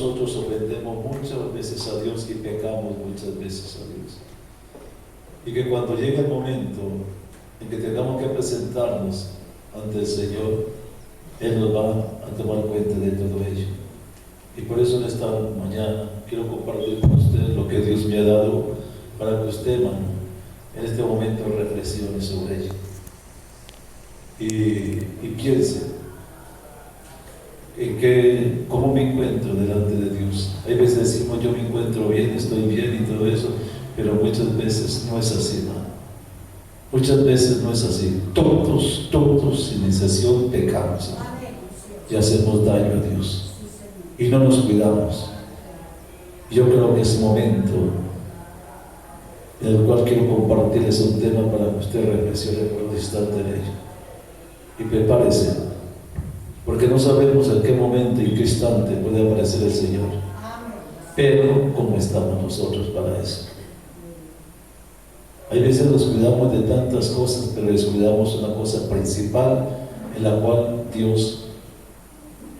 nosotros ofendemos muchas veces a Dios y pecamos muchas veces a Dios. Y que cuando llegue el momento en que tengamos que presentarnos ante el Señor, Él nos va a tomar cuenta de todo ello. Y por eso en esta mañana quiero compartir con ustedes lo que Dios me ha dado para que usted, hermano, en este momento reflexione sobre ello. Y piense en cómo me encuentro delante de Dios. Hay veces decimos, yo me encuentro bien, estoy bien y todo eso, pero muchas veces no es así, hermano. Muchas veces no es así. Todos, sin excepción, pecamos, hermano, y hacemos daño a Dios. Y no nos cuidamos. Yo creo que es momento en el cual quiero compartirles un tema para que usted reflexione por un instante en ello. Y prepárese, porque no sabemos en qué momento y en qué instante puede aparecer el Señor. Pero, ¿cómo estamos nosotros para eso? Hay veces nos cuidamos de tantas cosas, pero descuidamos una cosa principal en la cual Dios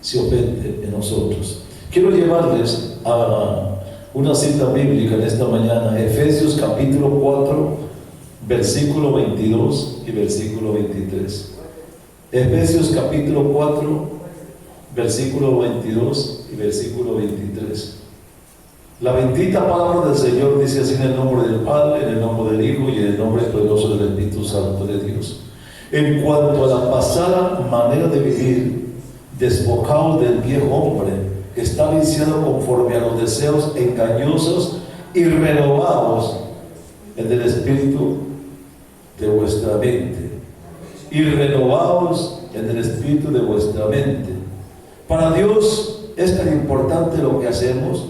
se ofende en nosotros. Quiero llevarles a una cita bíblica en esta mañana, Efesios capítulo 4, versículo 22 y versículo 23. Efesios capítulo 4, versículo 22 y versículo 23. La bendita palabra del Señor dice así: en el nombre del Padre, en el nombre del Hijo y en el nombre poderoso del Espíritu Santo de Dios. En cuanto a la pasada manera de vivir, despojaos del viejo hombre, que está viciado conforme a los deseos engañosos, y renovaos en el espíritu de vuestra mente. Y renovaos en el espíritu de vuestra mente. Para Dios es tan importante lo que hacemos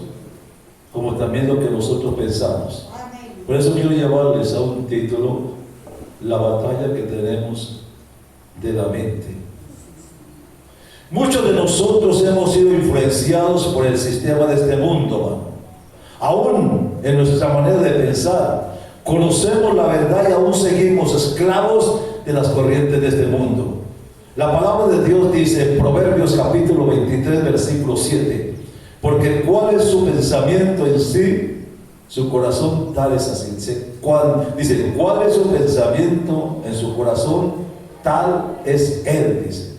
como también lo que nosotros pensamos. Por eso quiero llevarles a un título: la batalla que tenemos de la mente. Muchos de nosotros hemos sido influenciados por el sistema de este mundo, mano. Aún en nuestra manera de pensar, conocemos la verdad y aún seguimos esclavos de las corrientes de este mundo. La palabra de Dios dice en Proverbios capítulo 23, versículo 7: porque cuál es su pensamiento en sí, su corazón tal es así. Dice, cuál es su pensamiento en su corazón, tal es él, dice,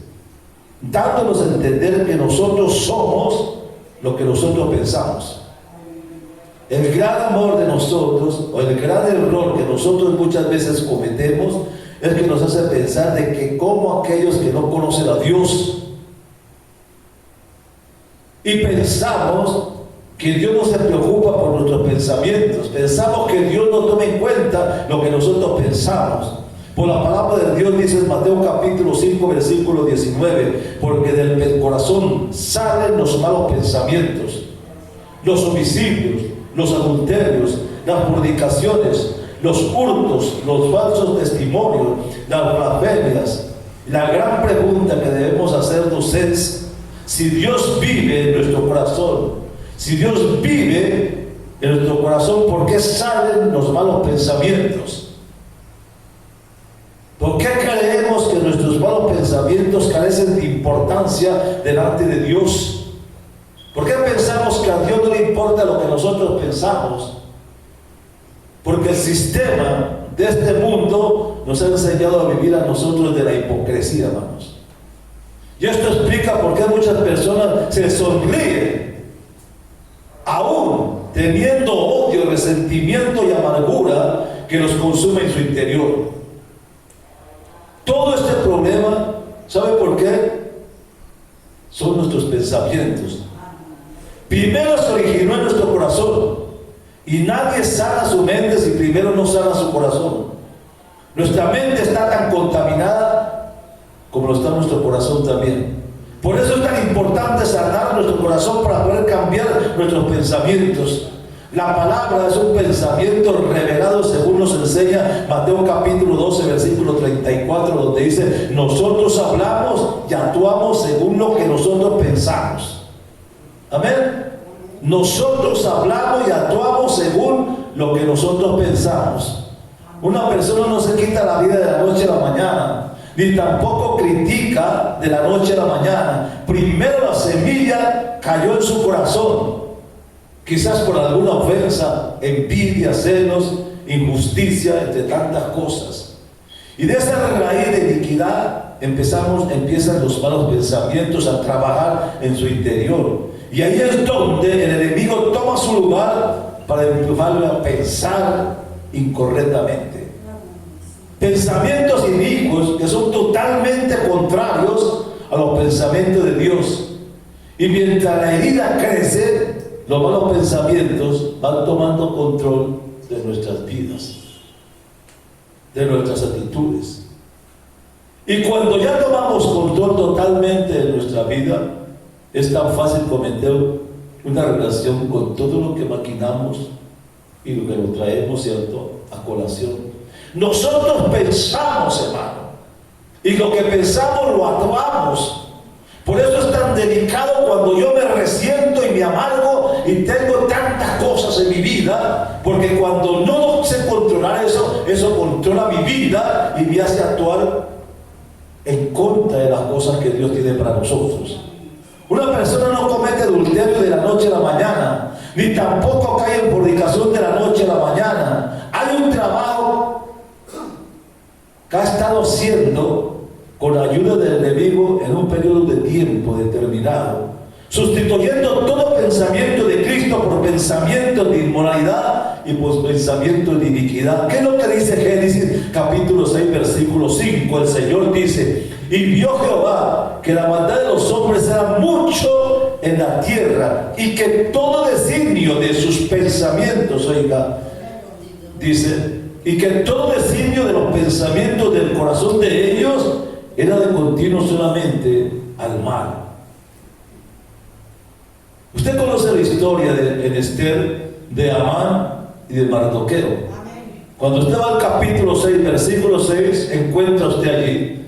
dándonos a entender que nosotros somos lo que nosotros pensamos. El gran amor de nosotros, o el gran error que nosotros muchas veces cometemos, es que nos hace pensar de que como aquellos que no conocen a Dios, y pensamos que Dios no se preocupa por nuestros pensamientos, pensamos que Dios no toma en cuenta lo que nosotros pensamos. Por la palabra de Dios dice en Mateo capítulo 5, versículo 19: porque del corazón salen los malos pensamientos, los homicidios, los adulterios, las fornicaciones, los hurtos, los falsos testimonios, las blasfemias. La gran pregunta que debemos hacernos es: si Dios vive en nuestro corazón, si Dios vive en nuestro corazón, ¿por qué salen los malos pensamientos? ¿Por qué creemos que nuestros malos pensamientos carecen de importancia delante de Dios? ¿Por qué pensamos que a Dios no le importa lo que nosotros pensamos? Porque el sistema de este mundo nos ha enseñado a vivir a nosotros de la hipocresía, hermanos. Y esto explica por qué muchas personas se sonríen, aún teniendo odio, resentimiento y amargura que los consume en su interior. Todo este problema, ¿sabe por qué? Son nuestros pensamientos. Primero se originó en nuestro corazón, y nadie sana su mente si primero no sana su corazón. Nuestra mente está tan contaminada como lo está nuestro corazón también. Por eso es tan importante sanar nuestro corazón, para poder cambiar nuestros pensamientos. La palabra es un pensamiento revelado, según nos enseña Mateo capítulo 12, versículo 34, donde dice: nosotros hablamos y actuamos según lo que nosotros pensamos. Amén. Nosotros hablamos y actuamos según lo que nosotros pensamos. Una persona no se quita la vida de la noche a la mañana, ni tampoco critica de la noche a la mañana. Primero la semilla cayó en su corazón, quizás por alguna ofensa, envidia, celos, injusticia, entre tantas cosas. Y de esa raíz de iniquidad empiezan los malos pensamientos a trabajar en su interior. Y ahí es donde el enemigo toma su lugar para empujarlo a pensar incorrectamente. Pensamientos inicuos que son totalmente contrarios a los pensamientos de Dios. Y mientras la herida crece, los malos pensamientos van tomando control de nuestras vidas, de nuestras actitudes. Y cuando ya tomamos control totalmente de nuestra vida, es tan fácil cometer una relación con todo lo que maquinamos y lo que lo traemos, ¿cierto?, a colación. Nosotros pensamos, hermano, y lo que pensamos lo actuamos. Por eso es tan delicado cuando yo me resiento y me amargo y tengo tantas cosas en mi vida, porque cuando no sé controlar eso, eso controla mi vida y me hace actuar en contra de las cosas que Dios tiene para nosotros. Una persona no comete adulterio de la noche a la mañana, ni tampoco cae en fornicación de la noche a la mañana. Hay un trabajo que ha estado haciendo con la ayuda del enemigo en un periodo de tiempo determinado, sustituyendo todo pensamiento de Cristo por pensamiento de inmoralidad y por pensamiento de iniquidad. ¿Qué es lo que dice Génesis capítulo 6 versículo 5? El Señor dice: y vio Jehová que la maldad de los hombres era mucho en la tierra, y que todo designio de sus pensamientos, oiga, dice, y que todo designio de los pensamientos del corazón de ellos era de continuo solamente al mal. Usted conoce la historia en Esther, de Amán y de Mardoqueo. Cuando usted va al capítulo 6, versículo 6, encuentra usted allí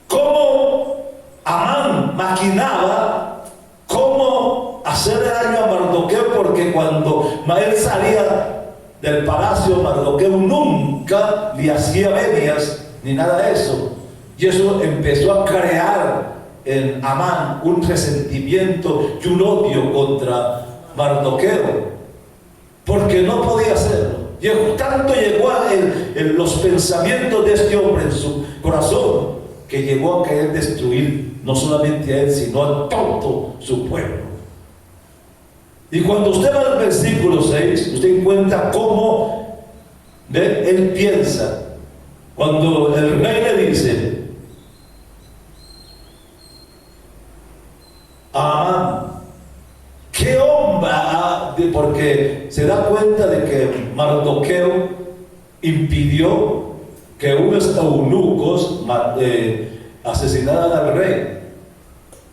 cómo Amán maquinaba cómo hacerle daño a Mardoqueo, porque cuando él salía del palacio, Mardoqueo nunca le hacía venias ni nada de eso. Y eso empezó a crear en Amán un resentimiento y un odio contra Mardoqueo, porque no podía hacerlo. Y tanto llegó a los pensamientos de este hombre en su corazón, que llegó a querer destruir no solamente a él, sino a todo su pueblo. Y cuando usted va al versículo 6, usted encuentra cómo él piensa. Cuando el rey le dice a Amán, ¿qué hombre? Porque se da cuenta de que Mardoqueo impidió que unos eunucos asesinaran al rey.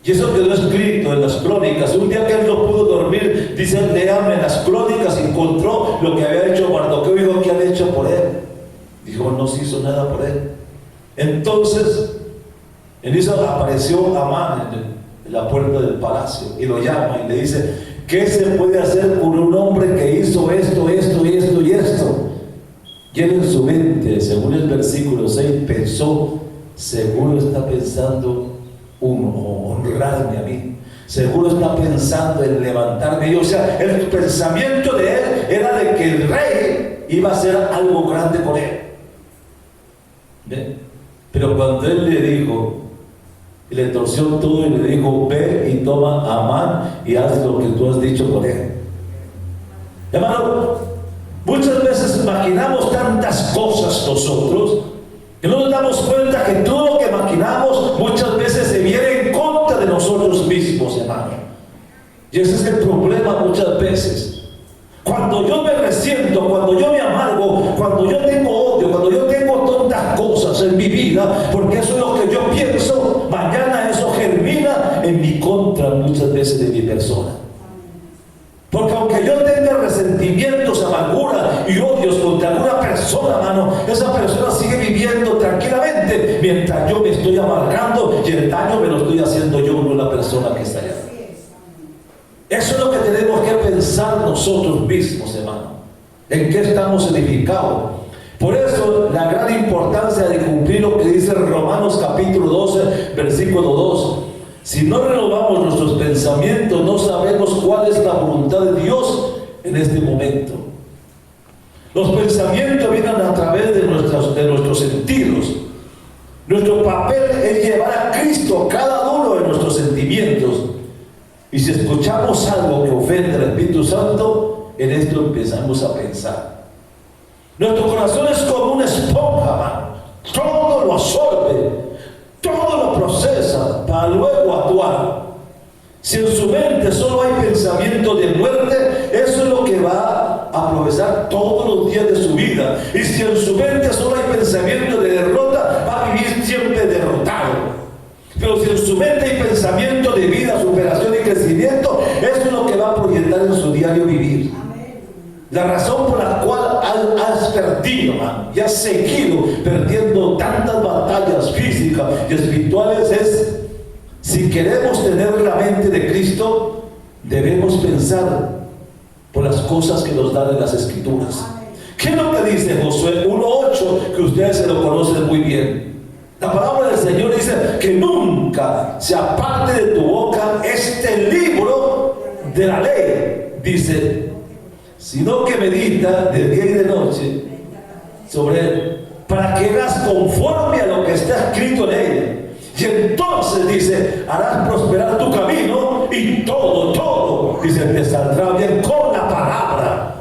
Y eso quedó escrito en las crónicas. Un día que él no pudo dormir, dice, léame en las crónicas, y encontró lo que había hecho Mardoqueo. Dijo, ¿qué han hecho por él? Dijo, no se hizo nada por él. Entonces, en eso apareció Amán en la puerta del palacio y lo llama y le dice, ¿qué se puede hacer por un hombre que hizo esto, esto y esto y esto? Y él en su mente, según el versículo 6, pensó, seguro está pensando honrarme a mí, seguro está pensando en levantarme. Y, o sea, el pensamiento de él era de que el rey iba a hacer algo grande con él. ¿Ve? Pero cuando él le dijo, y le torció todo y le dijo, ve y toma a Amán y haz lo que tú has dicho con él. Hermano, muchas veces imaginamos tantas cosas nosotros que no nos damos cuenta que todo lo que maquinamos muchas veces se viene en contra de nosotros mismos, hermano. Y ese es el problema muchas veces. Cuando yo me resiento, cuando yo me amargo, cuando yo tengo odio, cuando yo tengo tantas cosas en mi vida, porque eso es lo que yo pienso, mañana eso germina en mi contra muchas veces de mi persona. Porque aunque yo tenga resentimientos, amargura y odios contra alguna persona, hermano, esa persona sigue viviendo tranquilamente mientras yo me estoy amargando, y el daño me lo estoy haciendo yo, no la persona que está allá. Eso es lo que tenemos que pensar nosotros mismos, hermano. ¿En qué estamos edificados? Por eso la gran importancia de cumplir lo que dice Romanos capítulo 12, versículo 2. Si no renovamos nuestros pensamientos, no sabemos cuál es la voluntad de Dios en este momento. Los pensamientos vienen a través de nuestros sentidos. Nuestro papel es llevar a Cristo cada uno de nuestros sentimientos. Y si escuchamos algo que ofende al Espíritu Santo, en esto empezamos a pensar. Nuestro corazón es como una esponja, hermano. Todo lo absorbe, todo lo procesa para luego actuar. Si en su mente solo hay pensamiento de muerte, eso es lo que va a aprovechar todos los días de su vida. Y si en su mente solo hay pensamiento de derrota, va a vivir siempre derrotado. Pero si en su mente hay pensamiento de vida, superación y crecimiento, eso es lo que va a proyectar en su diario vivir. La razón por la cual has perdido, hermano, y has seguido perdiendo tantas batallas físicas y espirituales es: si queremos tener la mente de Cristo, debemos pensar por las cosas que nos dan en las Escrituras. ¿Qué es lo que dice Josué 1:8? Que ustedes se lo conocen muy bien. La palabra del Señor dice que nunca se aparte de tu boca este libro de la ley, dice, sino que medita de día y de noche sobre él, para que hagas conforme a lo que está escrito en él. Y entonces dice, harás prosperar tu camino y todo, dice, te saldrá bien con la palabra.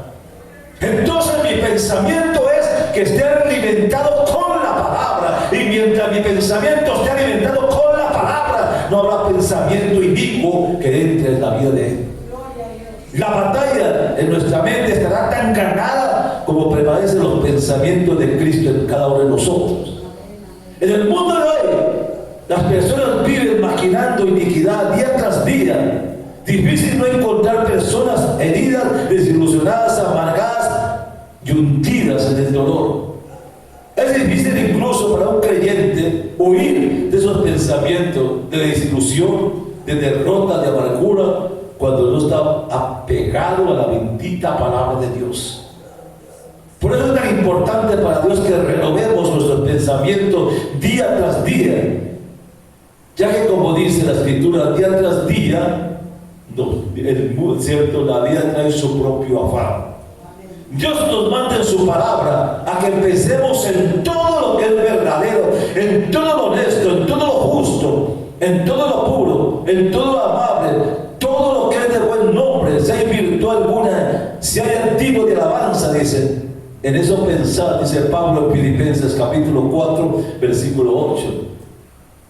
Entonces mi pensamiento es que esté alimentado con la palabra. Y mientras mi pensamiento esté alimentado con la palabra, no habrá pensamiento inicuo que entre en la vida de él. La batalla en nuestra mente estará tan ganada como prevalecen los pensamientos de Cristo en cada uno de nosotros. En el mundo de hoy, las personas viven maquinando iniquidad día tras día. Difícil no encontrar personas heridas, desilusionadas, amargadas y hundidas en el dolor. Es difícil incluso para un creyente huir de esos pensamientos de desilusión, de derrota, de amargura, cuando no está apegado a la bendita palabra de Dios. Por eso es tan importante para Dios que renovemos nuestros pensamientos día tras día, ya que, como dice la Escritura, día tras día, ¿cierto?, la vida trae su propio afán. Dios nos manda en su palabra a que pensemos en todo lo que es verdadero, en todo lo honesto, en todo lo justo, en todo lo puro, en todo lo amable, todo lo que es de buen nombre, si hay virtud alguna, si hay activo de alabanza, dice. En eso pensar, dice Pablo en Filipenses capítulo 4, versículo 8.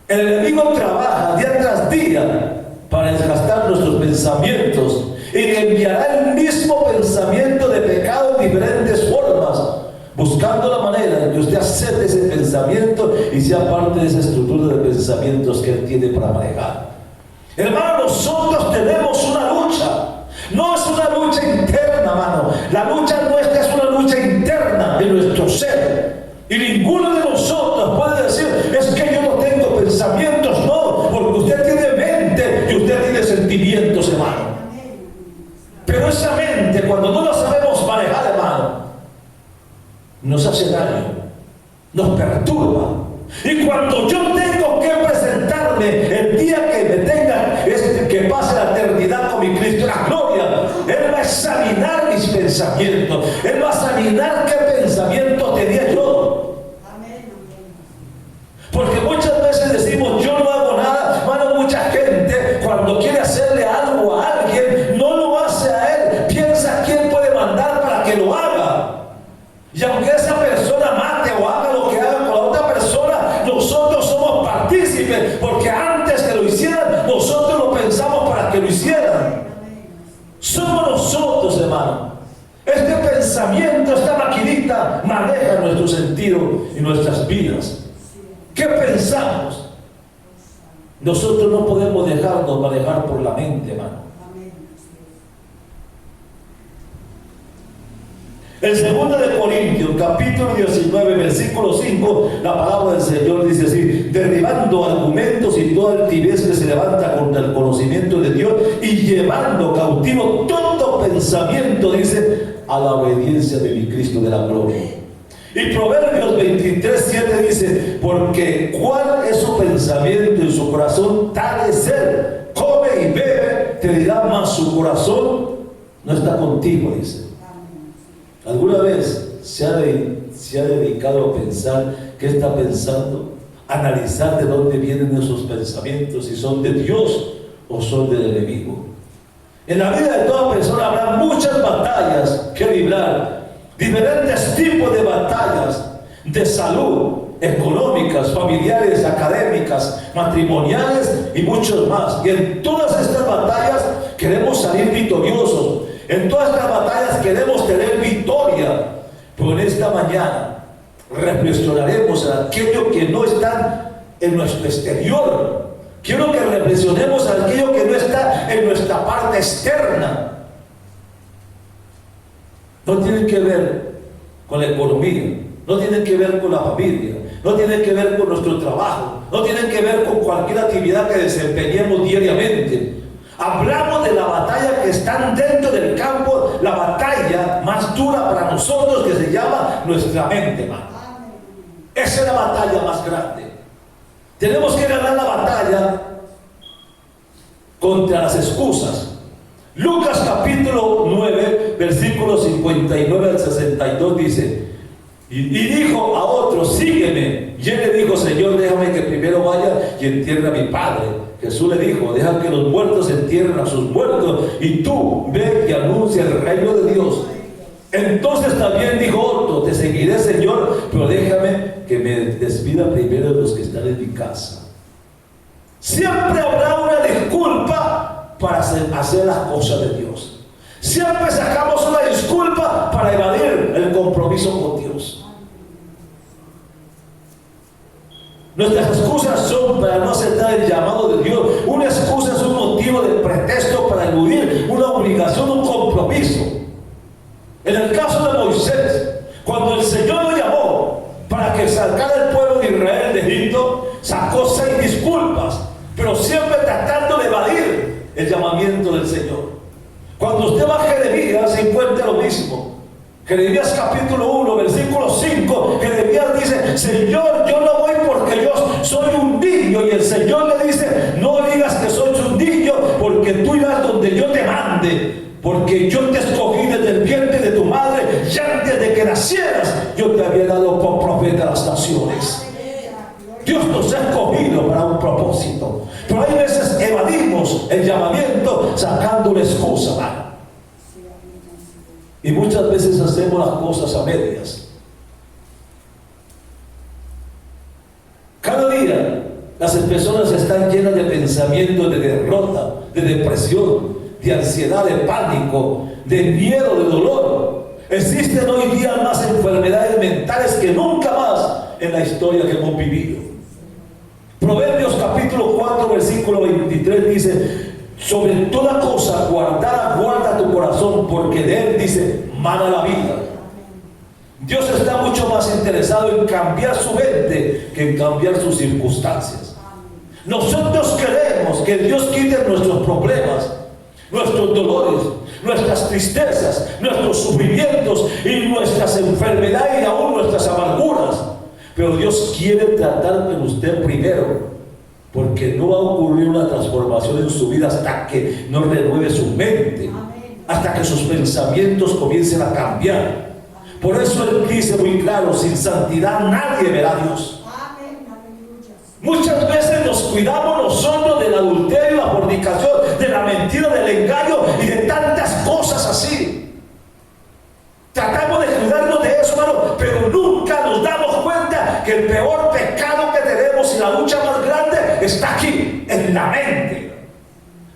El enemigo trabaja día tras día para desgastar nuestros pensamientos y le enviará el mismo pensamiento de pecado en diferentes formas, buscando la manera en que usted acepte ese pensamiento y sea parte de esa estructura de pensamientos que él tiene para manejar. Hermano, nosotros tenemos una lucha. No es una lucha interna, hermano. La lucha nuestra es una lucha interna de nuestro ser. Y ninguno de nosotros puede decir, es que yo no tengo pensamientos. No, porque usted tiene mente y usted tiene sentimientos, hermano. Pero esa mente, cuando no la sabemos manejar, hermano, nos hace daño, nos perturba. Y cuando yo tengo que presentarme el día que me tenga, que pase la eternidad con mi Cristo en la gloria, Él va a examinar mis pensamientos. Él va a examinar qué pensamientos tenía yo. Porque muchas veces decimos, yo no hago nada. Hermano, mucha gente cuando quiere hacerle algo a alguien, no lo hace a él. Piensa quién puede mandar para que lo haga. Y aunque esa persona mate o haga lo que haga con la otra persona, nosotros somos partícipes, porque antes que lo hicieran, nosotros lo pensamos para que lo hicieran. Somos nosotros, hermano. Este pensamiento, esta maquinita maneja nuestro sentido y nuestras vidas. ¿Qué pensamos? Nosotros no podemos dejarnos manejar por la mente, hermano. En 2 de Corintios, capítulo 19, versículo 5, la palabra del Señor dice así: derribando argumentos y toda altivez que se levanta contra el conocimiento de Dios y llevando cautivo todo pensamiento, dice, a la obediencia de mi Cristo de la gloria. Y Proverbios 23:7 dice, porque cuál es su pensamiento en su corazón, tal es él. Come y bebe, te dirá, mas su corazón no está contigo, dice. ¿Alguna vez se ha dedicado a pensar qué está pensando? Analizar de dónde vienen esos pensamientos, si son de Dios o son del enemigo. En la vida de toda persona habrá muchas batallas que librar, diferentes tipos de batallas de salud, económicas, familiares, académicas, matrimoniales y muchos más. Y en todas estas batallas queremos salir victoriosos. En todas estas batallas queremos tener victoria. Pero en esta mañana reflexionaremos en aquello que no está en nuestro exterior. Quiero que reflexionemos en aquello que no está en nuestra parte externa. No tiene que ver con la economía, no tiene que ver con la familia, no tiene que ver con nuestro trabajo, no tiene que ver con cualquier actividad que desempeñemos diariamente. Hablamos de la batalla que está dentro del campo, la batalla más dura para nosotros, que se llama nuestra mente, hermano. Esa es la batalla más grande. Tenemos que ganar la batalla contra las excusas. Lucas capítulo 9, versículos 59 al 62 dice, y dijo a otro, sígueme. Y él le dijo, Señor, déjame que primero vaya y entierre a mi padre. Jesús le dijo, deja que los muertos entierren a sus muertos, y tú ve y anuncia el reino de Dios. Entonces también dijo otro, te seguiré, Señor, pero déjame que me despida primero de los que están en mi casa. Siempre habrá una disculpa para hacer las cosas de Dios. Siempre sacamos una disculpa para evadir el compromiso con Dios. Nuestras excusas son para no aceptar el llamado de Dios. Una excusa es un motivo de pretexto para eludir una obligación, un compromiso. En el caso de Moisés, cuando el Señor lo llamó para que sacara el pueblo de Israel de Egipto, sacó 6 disculpas, pero siempre tratando de evadir el llamamiento del Señor. Cuando usted va a Jeremías, se encuentra lo mismo. Jeremías capítulo 1, versículo 5, Jeremías dice, Señor, yo no voy porque yo soy un niño. Y el Señor le dice, no digas que soy un niño, porque tú irás donde yo te mande. Porque yo te escogí desde el vientre de tu madre, y antes de que nacieras, yo te había dado por profeta a las naciones. Dios nos ha escogido para un propósito. Pero hay veces evadimos el llamamiento sacando una excusa, ¿vale? Y muchas veces hacemos las cosas a medias. Cada día las personas están llenas de pensamientos de derrota, de depresión, de ansiedad, de pánico, de miedo, de dolor. Existen hoy día más enfermedades mentales que nunca más en la historia que hemos vivido. Proverbios capítulo 4, versículo 23 dice, sobre toda cosa guardada, guarda tu corazón, porque de él, dice, mana la vida. Dios está mucho más interesado en cambiar su mente que en cambiar sus circunstancias. Nosotros queremos que Dios quite nuestros problemas, nuestros dolores, nuestras tristezas, nuestros sufrimientos y nuestras enfermedades y aún nuestras amarguras. Pero Dios quiere tratar con usted primero, porque no va a ocurrir una transformación en su vida hasta que no renueve su mente, hasta que sus pensamientos comiencen a cambiar. Por eso Él dice muy claro, sin santidad nadie verá a Dios. Muchas veces nos cuidamos nosotros del adulterio, la fornicación, de la mentira, del engaño y de tantas cosas así. Tratamos de cuidarnos de eso, hermano, pero nunca nos damos cuenta que el peor pecado que tenemos y la lucha más grande está aquí, en la mente.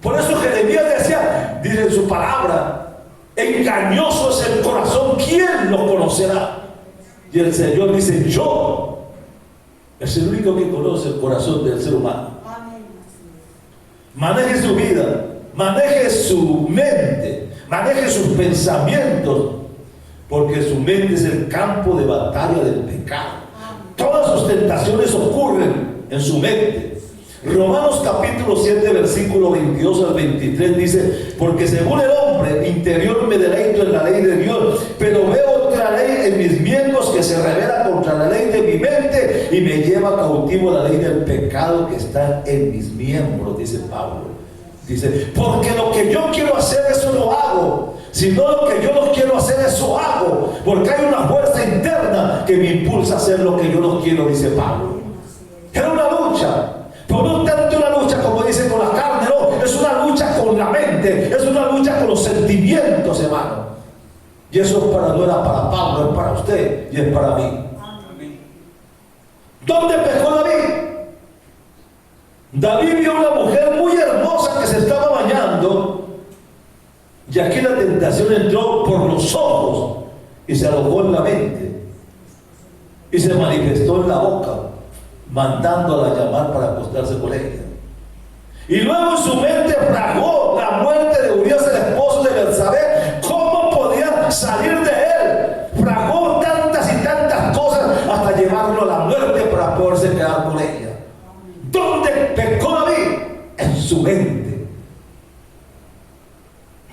Por eso Jeremías decía, dice en su palabra, engañoso es el corazón, ¿quién lo conocerá? Y el Señor dice, yo es el único que conoce el corazón del ser humano. Maneje su vida, maneje su mente, maneje sus pensamientos, porque su mente es el campo de batalla del pecado. Todas sus tentaciones ocurren en su mente. Romanos capítulo 7, versículo 22 al 23 dice, porque según el hombre interior me deleito en la ley de Dios, pero veo otra ley en mis miembros que se revela contra la ley de mi mente y me lleva cautivo la ley del pecado que está en mis miembros, dice Pablo. Dice, porque lo que yo quiero hacer, eso lo hago. Si no lo que yo no quiero hacer, eso hago. Porque hay una fuerza interna que me impulsa a hacer lo que yo no quiero, dice Pablo. Es una lucha. Pero no tanto una lucha como dice con la carne, no. Es una lucha con la mente. Es una lucha con los sentimientos, hermano. Y eso no era para Pablo, es para usted y es para mí. ¿Dónde pecó David? David vio una mujer muy hermosa que se estaba bañando, y aquí la tentación entró por los ojos y se alojó en la mente y se manifestó en la boca, mandándola a llamar para acostarse con ella. Y luego en su mente fragó la muerte de Urías, el esposo de Betsabé. ¿Cómo podía salir de él? Fragó tantas y tantas cosas hasta llevarlo a la muerte para poderse quedar con ella. ¿Dónde pecó David? En su mente.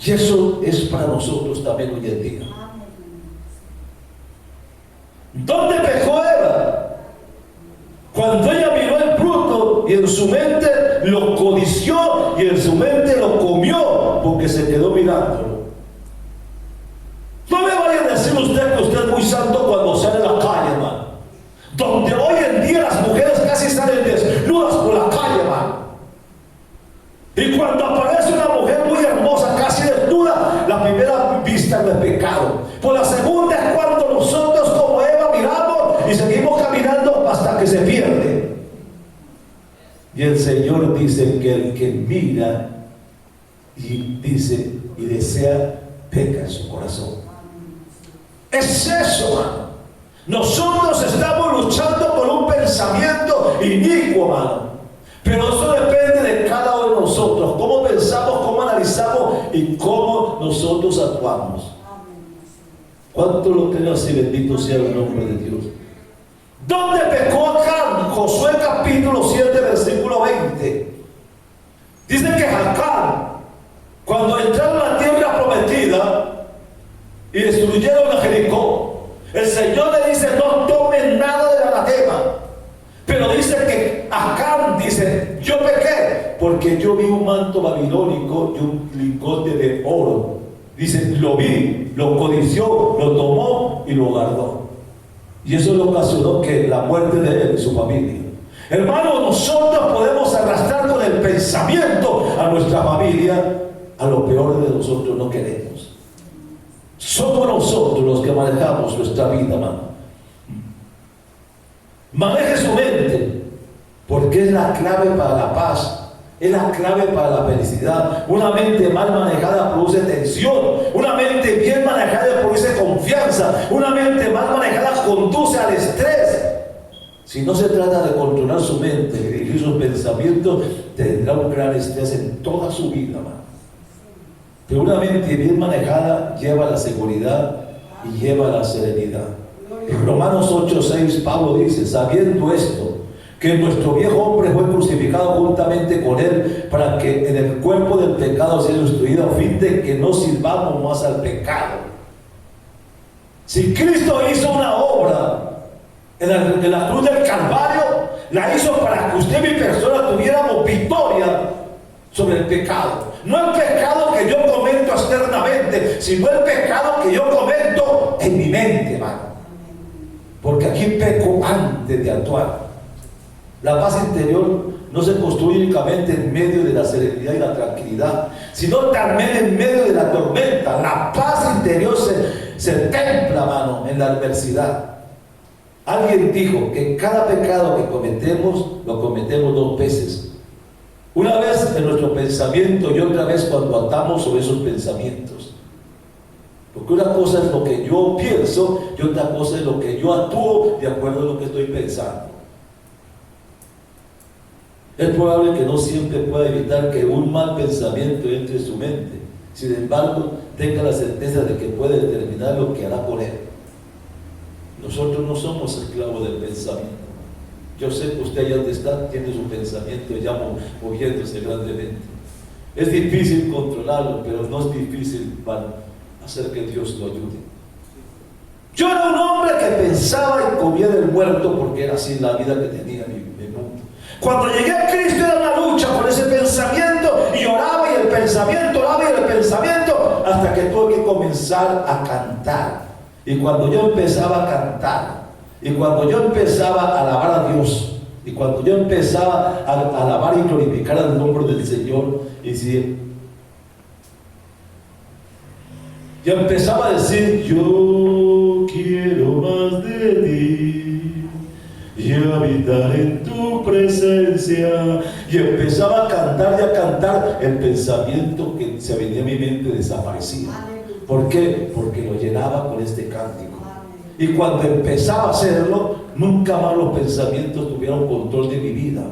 Y eso es para nosotros también hoy en día. ¿Dónde pecó Eva? Cuando ella miró el fruto y en su mente lo codició y en su mente lo comió porque se quedó mirándolo. No me vaya a decir usted que usted es muy santo cuando sale a la calle, hermano. Donde hoy en día las mujeres casi salen desnudas por la calle, hermano. Y cuando aparece una mujer muy hermosa, casi desnuda, la primera vista no es pecado. Por la segunda es cuando nosotros como Eva miramos y seguimos caminando hasta que se pierde. Y el Señor dice que el que mira y dice y desea, peca en su corazón. Es eso, hermano. Nosotros estamos luchando por un pensamiento inicuo, hermano. Pero eso depende de cada uno de nosotros, cómo pensamos, cómo analizamos y cómo nosotros actuamos. ¿Cuánto lo creo así? Bendito sea el nombre de Dios. ¿Dónde pecó Acán? Josué capítulo 7, versículo 20. Dice que Acán, cuando entraron a la tierra prometida y destruyeron a Jericó, el Señor le dice, no tomen nada del anatema. Pero dice que Acán dice, yo pequé porque yo vi un manto babilónico y un lingote de oro. Dice, lo vi, lo codició, lo tomó y lo guardó. Y eso le ocasionó que la muerte de él y su familia. Hermanos, nosotros podemos arrastrar con el pensamiento a nuestra familia a lo peor de nosotros no queremos. Somos nosotros los que manejamos nuestra vida, hermano. Maneje su mente, porque es la clave para la paz, es la clave para la felicidad. Una mente mal manejada produce tensión, una mente bien manejada produce confianza, una mente mal manejada conduce al estrés. Si no se trata de controlar su mente y dirigir sus pensamientos, tendrá un gran estrés en toda su vida, hermano. Pero una mente bien manejada lleva la seguridad y lleva la serenidad. En Romanos 8:6 Pablo dice, sabiendo esto, que nuestro viejo hombre fue crucificado juntamente con él para que en el cuerpo del pecado sea destruido, a fin de que no sirvamos más al pecado. Si Cristo hizo una obra en la cruz del Calvario, la hizo para que usted y mi persona tuviéramos victoria sobre el pecado. No el pecado que yo comento externamente, sino el pecado que yo comento en mi mente, hermano. Porque aquí peco antes de actuar. La paz interior no se construye únicamente en medio de la serenidad y la tranquilidad, sino también en medio de la tormenta. La paz interior se templa, mano, en la adversidad. Alguien dijo que cada pecado que cometemos, lo cometemos 2 veces. Una vez en nuestro pensamiento y otra vez cuando actuamos sobre esos pensamientos. Porque una cosa es lo que yo pienso y otra cosa es lo que yo actúo de acuerdo a lo que estoy pensando. Es probable que no siempre pueda evitar que un mal pensamiento entre en su mente. Sin embargo, tenga la certeza de que puede determinar lo que hará con él. Nosotros no somos esclavos del pensamiento. Yo sé que usted allá donde está tiene su pensamiento ya moviéndose grandemente. Es difícil controlarlo, pero no es difícil para hacer que Dios lo ayude. Yo era un hombre persona que pensaba y comía del muerto, porque era así la vida que tenía mi mundo. Cuando llegué a Cristo era una lucha con ese pensamiento, y oraba y el pensamiento, oraba y el pensamiento, hasta que tuve que comenzar a cantar. Y cuando yo empezaba a cantar, y cuando yo empezaba a alabar a Dios, y cuando yo empezaba a alabar y glorificar el nombre del Señor, y decir, yo empezaba a decir, yo quiero más de ti y habitar en tu presencia, y empezaba a cantar y a cantar, el pensamiento que se venía a mi mente desaparecía. ¿Por qué? Porque lo llenaba con este cántico. Y cuando empezaba a hacerlo, nunca más los pensamientos tuvieron control de mi vida.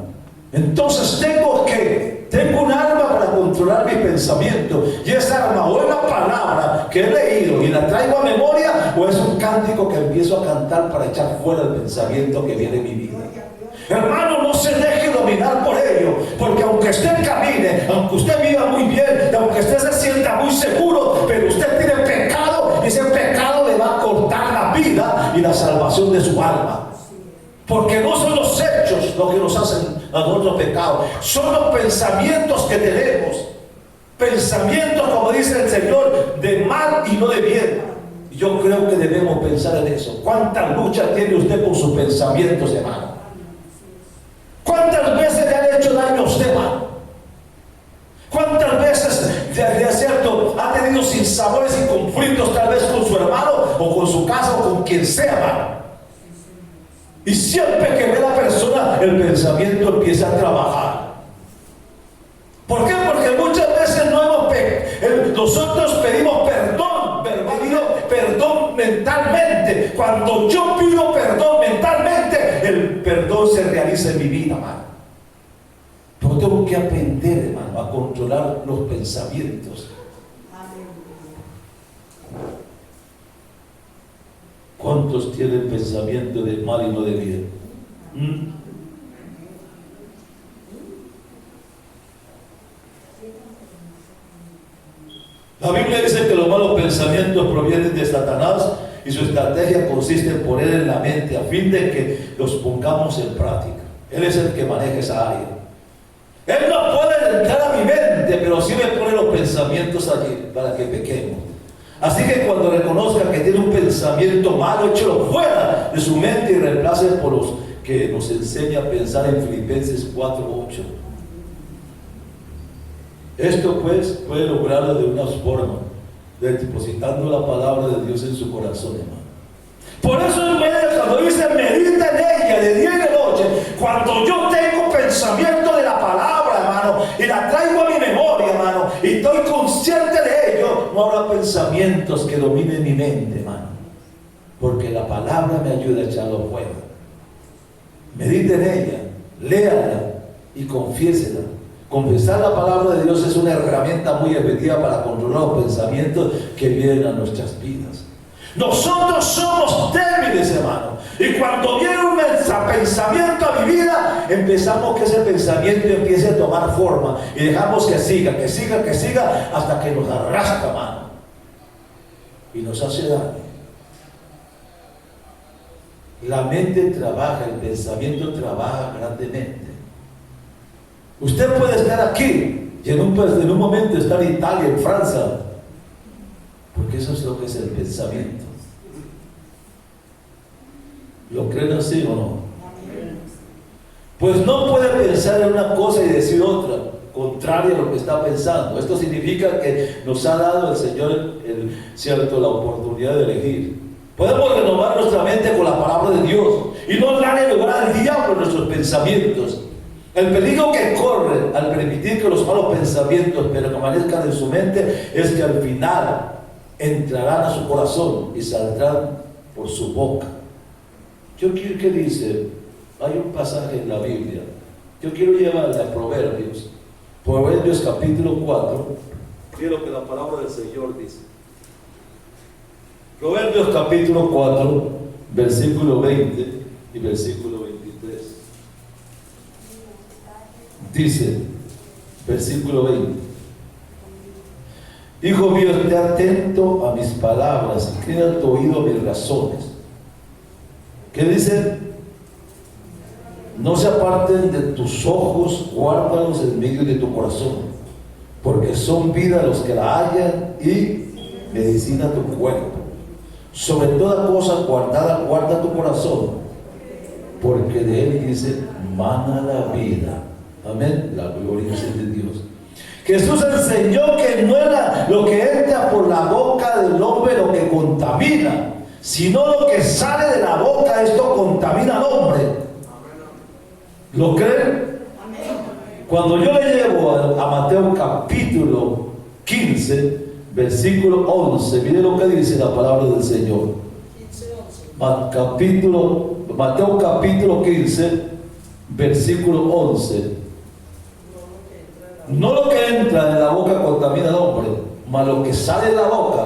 Entonces tengo un arma para controlar mi pensamiento, y esa arma o es la palabra que he leído y la traigo a memoria, o es un cántico que empiezo a cantar para echar fuera el pensamiento que viene en mi vida. Hermano, no se deje dominar por ello, porque aunque usted camine, aunque usted viva muy bien, aunque usted se sienta muy seguro, pero usted tiene pecado, y ese pecado le va a cortar la vida y la salvación de su alma. Porque no son los hechos lo que nos hacen a nosotros pecados, son los pensamientos que tenemos. Pensamientos, como dice el Señor, de mal y no de bien. Yo creo que debemos pensar en eso. ¿Cuánta lucha tiene usted con sus pensamientos, hermano? ¿Cuántas veces le han hecho daño a usted, hermano? ¿Cuántas veces, de cierto, ha tenido sinsabores y conflictos, tal vez con su hermano o con su casa o con quien sea, hermano? Y siempre que ve a la persona, el pensamiento empieza a trabajar. ¿Por qué? Porque muchas veces nosotros pedimos perdón, perdón mentalmente. Cuando yo pido perdón mentalmente, el perdón se realiza en mi vida, hermano. Pero tengo que aprender, hermano, a controlar los pensamientos. ¿Cuántos tienen pensamiento de mal y no de bien? La Biblia dice que los malos pensamientos provienen de Satanás, y su estrategia consiste en poner en la mente a fin de que los pongamos en práctica. Él es el que maneja esa área. Él no puede entrar a mi mente, pero sí me pone los pensamientos allí para que pequemos. Así que cuando reconozca que tiene un pensamiento malo, échelo fuera de su mente y reemplace por los que nos enseña a pensar en Filipenses 4:8. Esto pues puede lograrlo de una forma, depositando la palabra de Dios en su corazón, hermano. Por eso en medio, cuando dice medita en ella de día y de noche, cuando yo tengo pensamiento de la palabra, hermano, y la traigo a mi memoria, hermano, y estoy consciente de ello, no habrá pensamientos que dominen mi mente, hermano, porque la palabra me ayuda a echarlo fuera. Medite en ella, léala y confiésela. Confesar la palabra de Dios es una herramienta muy efectiva para controlar los pensamientos que vienen a nuestras vidas. Nosotros somos débiles, hermano, y cuando viene un pensamiento a mi vida, empezamos que ese pensamiento empiece a tomar forma, y dejamos que siga, hasta que nos arrastra, hermano, y nos hace daño. La mente trabaja, el pensamiento trabaja grandemente. Usted puede estar aquí y en un momento estar en Italia, en Francia, porque eso es lo que es el pensamiento. ¿Lo creen así o no? Pues no puede pensar en una cosa y decir otra, contraria a lo que está pensando. Esto significa que nos ha dado el Señor la oportunidad de elegir. Podemos renovar nuestra mente con la palabra de Dios y no darle lugar al diablo en nuestros pensamientos. El peligro que corre al permitir que los malos pensamientos permanezcan en su mente es que al final entrarán a su corazón y saldrán por su boca. Yo quiero que dice, hay un pasaje en la Biblia, yo quiero llevarle a Proverbios capítulo 4, quiero que la palabra del Señor dice. Proverbios capítulo 4, versículo 20 y versículo 23. Dice, versículo 20: Hijo mío, esté atento a mis palabras, inclina tu oído a mis razones. ¿Qué dice? No se aparten de tus ojos, guárdalos en medio de tu corazón, porque son vida los que la hallan y medicina tu cuerpo. Sobre toda cosa guarda tu corazón, porque de él, dice, mana la vida. Amén. La gloria es de Dios. Jesús enseñó que no era lo que entra por la boca del hombre lo que contamina, sino lo que sale de la boca, esto contamina al hombre. ¿Lo creen? Cuando yo le llevo a Mateo capítulo 15, versículo 11, mire lo que dice la palabra del Señor. Mateo capítulo 15, versículo 11. No lo que entra en la boca contamina al hombre, mas lo que sale de la boca,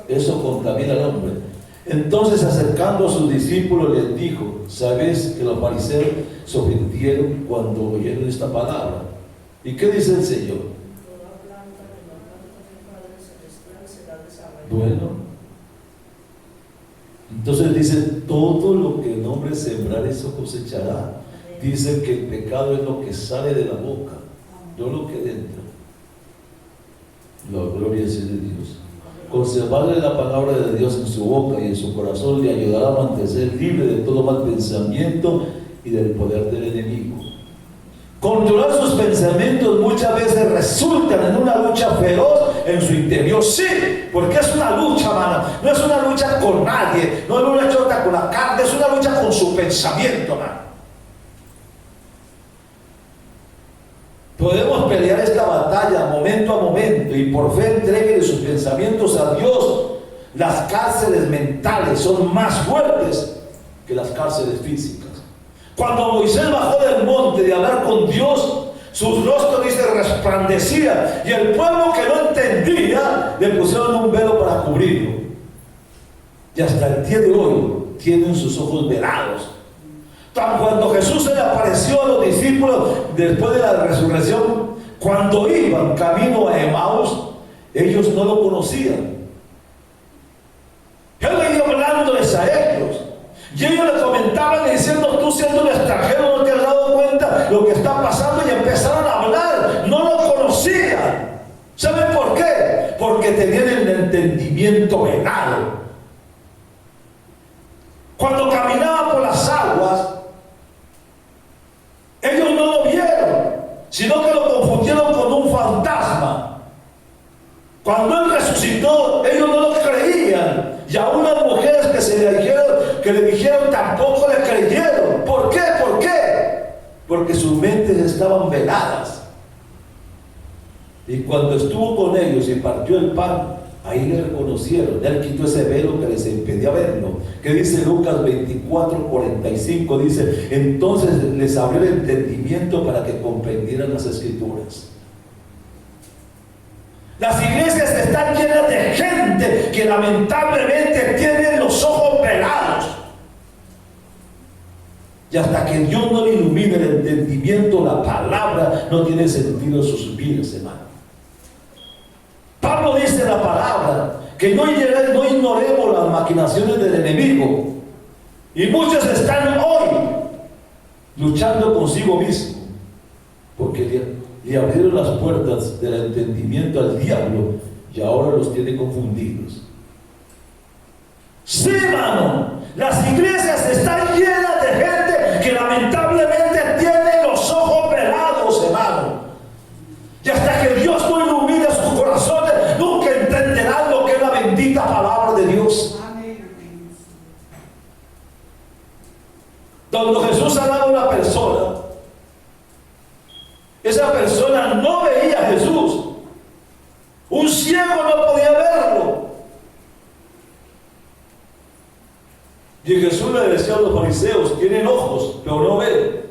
eso contamina al hombre. Entonces, acercando a sus discípulos, les dijo: ¿sabéis que los fariseos se ofendieron cuando oyeron esta palabra? ¿Y qué dice el Señor? Bueno, entonces dice: todo lo que el hombre sembrar, eso cosechará. Dice que el pecado es lo que sale de la boca, no lo que entra. La gloria es de Dios. Conservarle la palabra de Dios en su boca y en su corazón le ayudará a mantenerse libre de todo mal pensamiento y del poder del enemigo. Controlar sus pensamientos muchas veces resultan en una lucha feroz en su interior. Sí, porque es una lucha, hermano. No es una lucha con nadie, no es una lucha con la carne, es una lucha con su pensamiento, hermano. Podemos pelear esta batalla momento a momento y por fe entreguen sus pensamientos a Dios. Las cárceles mentales son más fuertes que las cárceles físicas. Cuando Moisés bajó del monte de hablar con Dios, sus rostros, dice, resplandecían, y el pueblo que no entendía le pusieron un velo para cubrirlo. Y hasta el día de hoy tienen sus ojos velados. Cuando Jesús se le apareció a los discípulos después de la resurrección, cuando iban camino a Emaús, ellos no lo conocían. Él venía hablándoles a ellos, y ellos le comentaban diciendo: tú siendo un extranjero no te has dado cuenta lo que está pasando, y empezaron a hablar, no lo conocían. ¿Saben por qué? Porque tenían el entendimiento velado. Cuando caminaba por las aguas, ellos no lo vieron, sino que lo confundieron con un fantasma. Cuando él resucitó, ellos no lo creían, y a unas mujeres que le dijeron tampoco le creyeron. ¿Por qué? ¿Por qué? Porque sus mentes estaban veladas. Y cuando estuvo con ellos y partió el pan, ahí le reconocieron. Él quitó ese velo que les impedía verlo. Que dice Lucas 24:45, dice: entonces les abrió el entendimiento para que comprendieran las Escrituras. Las iglesias están llenas de gente que lamentablemente tienen los ojos velados. Y hasta que Dios no le ilumine el entendimiento, la palabra no tiene sentido en sus vidas, hermano. Pablo dice en la palabra que no ignoremos las maquinaciones del enemigo. Y muchos están hoy luchando consigo mismo, porque le abrieron las puertas del entendimiento al diablo y ahora los tiene confundidos. Sí, hermano, las iglesias están llenas de gente que lamentablemente tiene los ojos velados, hermano. Y hasta que Dios no ilumine sus corazones, nunca entenderán lo que es la bendita palabra de Dios. Cuando Jesús hablaba a una persona, esa persona no veía a Jesús. Un ciego no podía verlo. Y Jesús le decía a los fariseos: tienen ojos, pero no ven.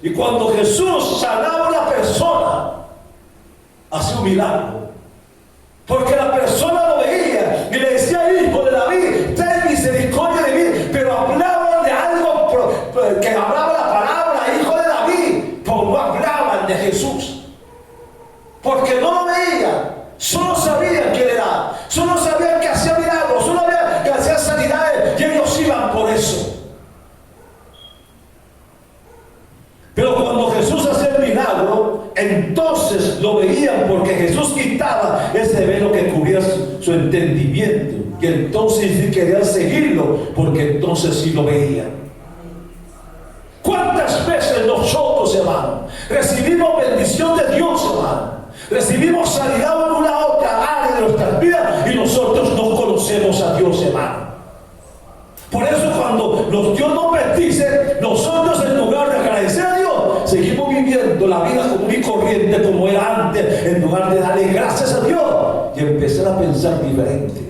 Y cuando Jesús sanaba a una persona, hacía un milagro. Porque la persona lo veía y le decía: hijo de David, ten misericordia de mí. Pero hablaban de algo que hablaba la palabra hijo de David, pero no hablaban de Jesús. Porque no lo veían, solo sabían quién era, solo sabían que hacía milagros, solo sabían que hacía sanidades, y ellos iban por eso. entendimiento. Y entonces sí querían seguirlo, porque entonces sí lo veían. ¿Cuántas veces nosotros, hermano, recibimos bendición de Dios, hermano? Recibimos sanidad en una otra área de nuestras vidas y nosotros no conocemos a Dios, hermano. Por eso cuando Dios nos bendice, nosotros en lugar de agradecer a Dios, seguimos viviendo la vida común y corriente como era antes, en lugar de darle gracias a Dios y empezar a pensar diferente.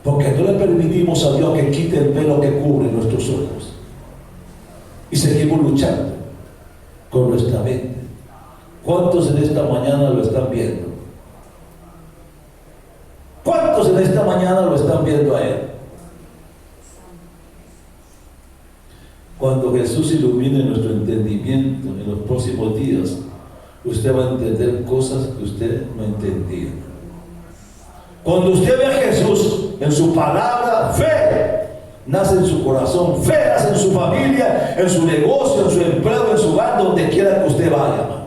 Porque no le permitimos a Dios que quite el velo que cubre nuestros ojos. Y seguimos luchando con nuestra mente. ¿Cuántos en esta mañana lo están viendo? ¿Cuántos en esta mañana lo están viendo a Él? Cuando Jesús ilumine nuestro entendimiento en los próximos días, usted va a entender cosas que usted no entendía. Cuando usted ve a Jesús en su palabra, fe nace en su corazón, fe nace en su familia, en su negocio, en su empleo, en su hogar, donde quiera que usted vaya, hermano.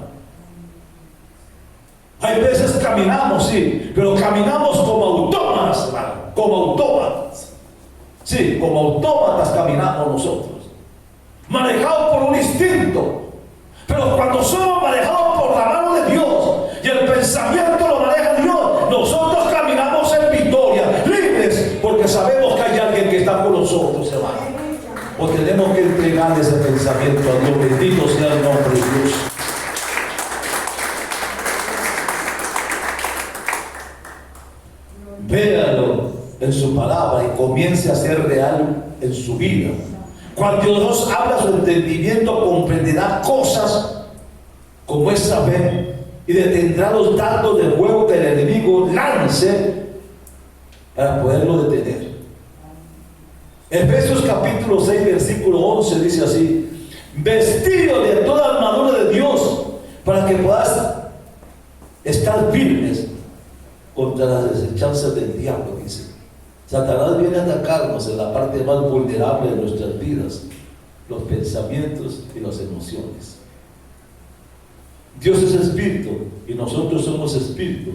Hay veces caminamos, sí, pero caminamos como autómatas, hermano, como autómatas. Sí, como autómatas caminamos nosotros, manejados por un instinto. Pero cuando somos manejados por la mano de Dios y el pensamiento lo maneja Dios, nosotros caminamos en victoria, libres, porque sabemos que hay alguien que está con nosotros, hermano. O tenemos que entregar ese pensamiento a Dios. Bendito sea el nombre de Dios. Véalo en su palabra y comience a ser real en su vida. Cuando Dios abra su entendimiento, comprenderá cosas como esa fe y detendrá los dardos de fuego que el enemigo lance para poderlo detener. Efesios capítulo 6 versículo 11 dice así: vestido de toda armadura de Dios para que puedas estar firmes contra las desechanzas del diablo. Dice, Satanás viene a atacarnos en la parte más vulnerable de nuestras vidas, los pensamientos y las emociones. Dios es espíritu y nosotros somos espíritu,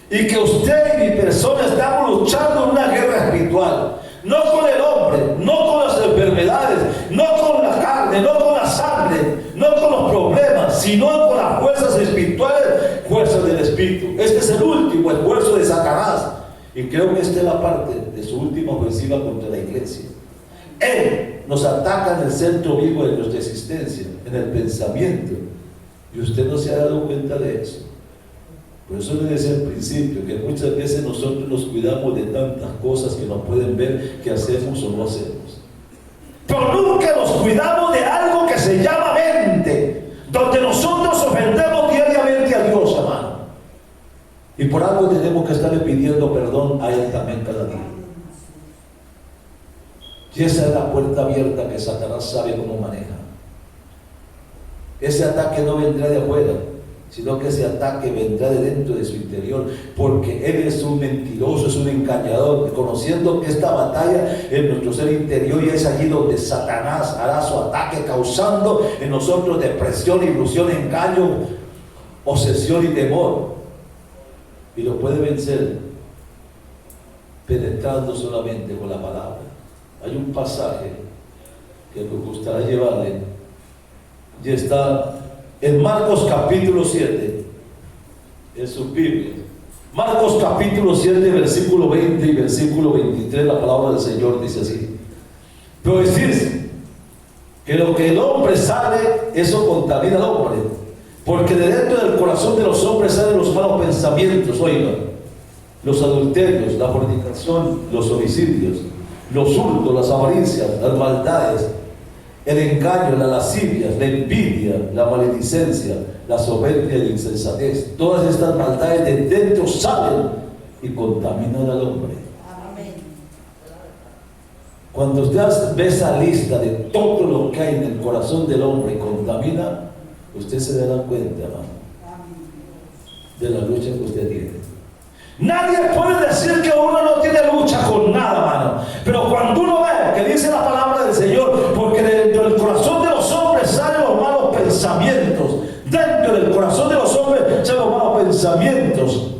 y que usted y mi persona estamos luchando en una guerra espiritual, no con el hombre, no con las enfermedades, no con la carne, no con la sangre, no con los problemas, sino con las fuerzas espirituales, fuerzas del espíritu. Este es el último esfuerzo de Satanás, y creo que esta es la parte de su última ofensiva contra la iglesia. Él nos ataca en el centro vivo de nuestra existencia, en el pensamiento, y usted no se ha dado cuenta de eso. Por eso le decía al principio que muchas veces nosotros nos cuidamos de tantas cosas que nos pueden ver que hacemos o no hacemos, pero nunca nos cuidamos de algo que se llama mente, donde nosotros ofendemos diariamente a Dios, hermano, y por algo tenemos que estarle pidiendo perdón a Él también cada día. Y esa es la puerta abierta que Satanás sabe cómo maneja. Ese ataque no vendrá de afuera, sino que ese ataque vendrá de dentro de su interior, porque Él es un mentiroso, es un engañador, conociendo que esta batalla en nuestro ser interior, y es allí donde Satanás hará su ataque, causando en nosotros depresión, ilusión, engaño, obsesión y temor, y lo puede vencer penetrando solamente con la palabra. Hay un pasaje que me gustaría llevarle, y está en Marcos capítulo 7, en su Biblia. Marcos capítulo 7, versículo 20 y versículo 23, la palabra del Señor dice así: pero decís que lo que el hombre sale, eso contamina al hombre, porque de dentro del corazón de los hombres salen los malos pensamientos, oigan, los adulterios, la fornicación, los homicidios, los hurtos, las avaricias, las maldades, el engaño, la lascivia, la envidia, la maledicencia, la soberbia y la insensatez. Todas estas maldades de dentro salen y contaminan al hombre. Amén. Cuando usted ve esa lista de todo lo que hay en el corazón del hombre y contamina, usted se dará cuenta, hermano, de la lucha que usted tiene. Nadie puede decir que uno no tiene lucha con nada, hermano, pero cuando uno ve que dice la palabra del Señor, porque dentro del corazón de los hombres salen los malos pensamientos, dentro del corazón de los hombres salen los malos pensamientos,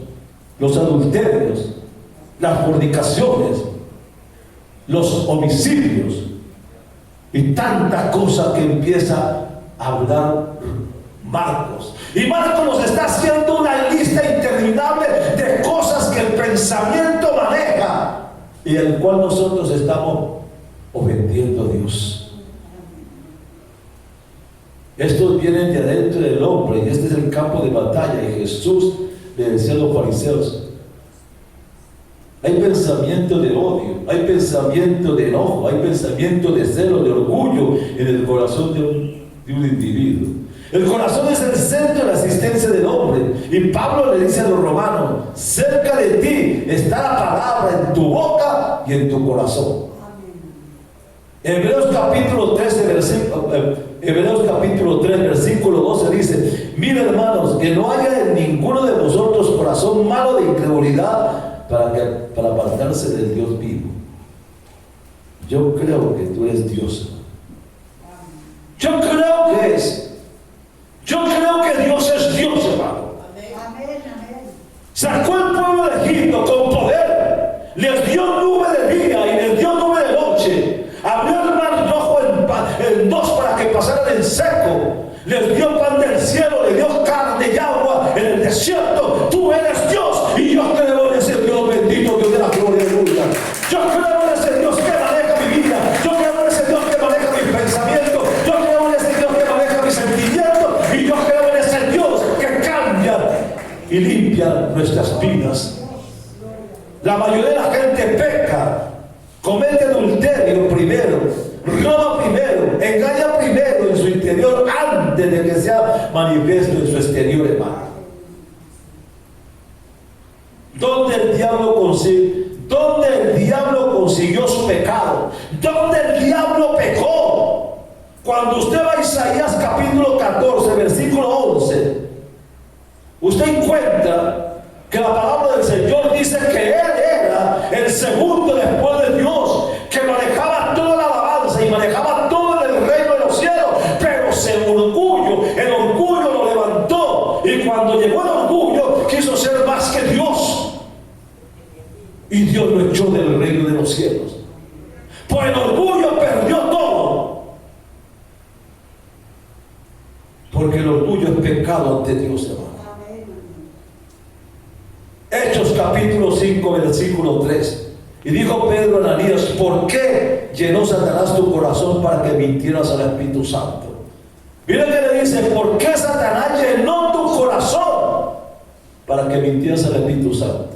los adulterios, las fornicaciones, los homicidios y tantas cosas que empieza a hablar Marcos. Y Marcos nos está haciendo una lista interminable de cosas que el pensamiento maneja y el cual nosotros estamos ofendiendo a Dios. Estos vienen de adentro del hombre y este es el campo de batalla. Y Jesús le decía a los fariseos: hay pensamiento de odio, hay pensamiento de enojo, hay pensamiento de celo, de orgullo en el corazón de un individuo. El corazón es el centro de la existencia del hombre. Y Pablo le dice a los romanos: cerca de ti está la palabra, en tu boca y en tu corazón. Hebreos capítulo 3, versículo 12 dice: mira, hermanos, que no haya en ninguno de vosotros corazón malo de incredulidad para apartarse del Dios vivo. Yo creo que tú eres Dios. Yo creo que es. Yo creo que Dios es Dios, hermano. Sacó el pueblo de Egipto con poder, les dio nube de día y les dio nube de noche, abrió el mar rojo en dos para que pasaran en seco, les dio pan del cielo, les dio carne y agua en el desierto. Tú eres Dios y yo creo en ese Dios bendito, Dios de la gloria y aleluya. Yo creo en ese Dios que maneja mi vida, yo creo en ese Dios que maneja mis pensamientos, yo creo en ese Dios que maneja mis sentimientos y yo creo en ese Dios que cambia y limpia nuestras vidas. La mayoría de la gente peca, comete adulterio primero, roba primero, engaña primero en su interior antes de que sea manifiesto en su exterior, hermano. ¿Dónde el diablo consiguió su pecado? ¿Dónde el diablo pecó? Cuando usted va a Isaías capítulo 14, versículo 11, usted encuentra que la palabra del Señor dice que Él era el segundo después de Dios, que manejaba toda la alabanza y manejaba todo en el reino de los cielos, pero el orgullo lo levantó, y cuando llegó el orgullo quiso ser más que Dios, y Dios lo echó del reino de los cielos. Por el orgullo perdió todo, porque el orgullo es pecado ante Dios, hermano. Hechos capítulo 5, versículo 3. Y dijo Pedro a Ananías: ¿por qué llenó Satanás tu corazón para que mintieras al Espíritu Santo? Mira que le dice: ¿por qué Satanás llenó tu corazón para que mintieras al Espíritu Santo?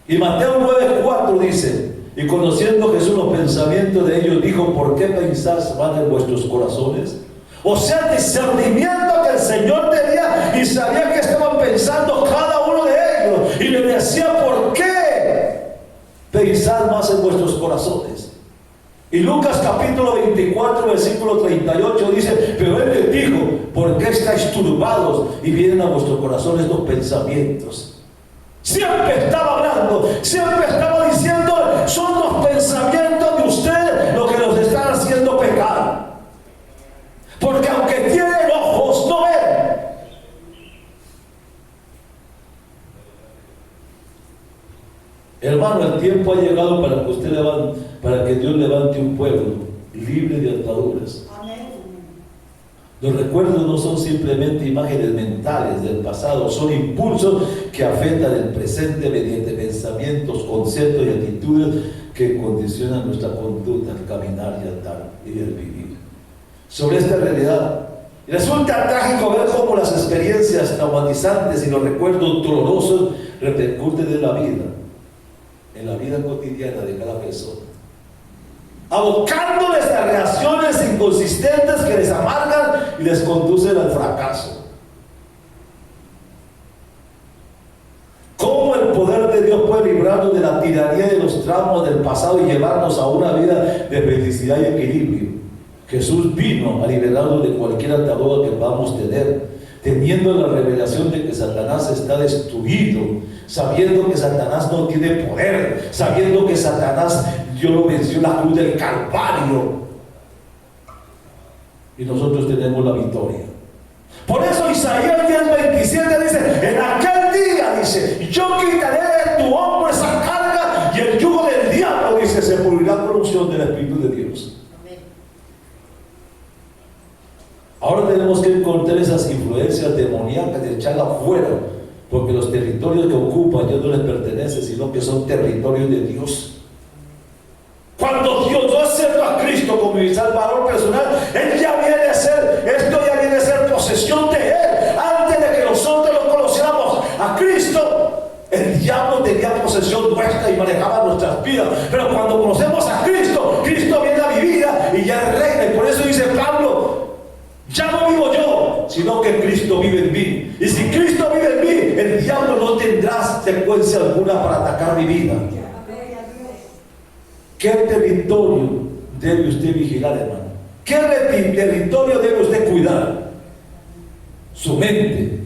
Y Mateo 9:4 dice: y conociendo Jesús los pensamientos de ellos, dijo: ¿por qué pensáis mal en vuestros corazones? O sea, discernimiento que el Señor tenía y sabía que estaban pensando cada uno de ellos, y le decía: ¿por qué pensar más en vuestros corazones? Y Lucas capítulo 24, versículo 38 dice: pero Él les dijo: ¿por qué estáis turbados y vienen a vuestros corazones los pensamientos? Siempre estaba hablando, siempre estaba diciendo: son los pensamientos de ustedes los que los están haciendo pecar. Porque aunque tienen ojos, no ven. Hermano, el tiempo ha llegado para que Dios levante un pueblo libre de ataduras. Los recuerdos no son simplemente imágenes mentales del pasado, son impulsos que afectan el presente mediante pensamientos, conceptos y actitudes que condicionan nuestra conducta al caminar y al vivir. Sobre esta realidad, resulta trágico ver cómo las experiencias traumatizantes y los recuerdos dolorosos repercuten en la vida cotidiana de cada persona, abocándoles a reacciones inconsistentes que les amargan y les conducen al fracaso. ¿Cómo el poder de Dios puede librarnos de la tiranía de los traumas del pasado y llevarnos a una vida de felicidad y equilibrio? Jesús vino a liberarnos de cualquier atadura que podamos tener, teniendo la revelación de que Satanás está destruido, sabiendo que Satanás no tiene poder, sabiendo que Satanás, Dios lo venció en la cruz del Calvario, y nosotros tenemos la victoria. Por eso Isaías 10:27 dice: en aquel día, dice, yo quitaré de tu hombro esa carga que se pulirá con la unción del Espíritu de Dios. Ahora tenemos que encontrar esas influencias demoníacas y echarlas fuera, porque los territorios que ocupan ya no les pertenecen, sino que son territorios de Dios. Cuando Dios no acepta a Cristo como mi Salvador personal, Él ya viene a ser, esto ya viene a ser posesión de Él. Antes de que nosotros lo conociéramos a Cristo, el diablo tenía posesión nuestra y manejaba nuestras vidas. Pero cuando conocemos a Cristo, Cristo viene a mi vida y ya reina. Y por eso dice Pablo, ya no vivo yo, sino que Cristo vive en mí. Y si Cristo vive en mí, el diablo no tendrá secuencia alguna para atacar mi vida. ¿Qué territorio debe usted vigilar, hermano? ¿Qué territorio debe usted cuidar? Su mente.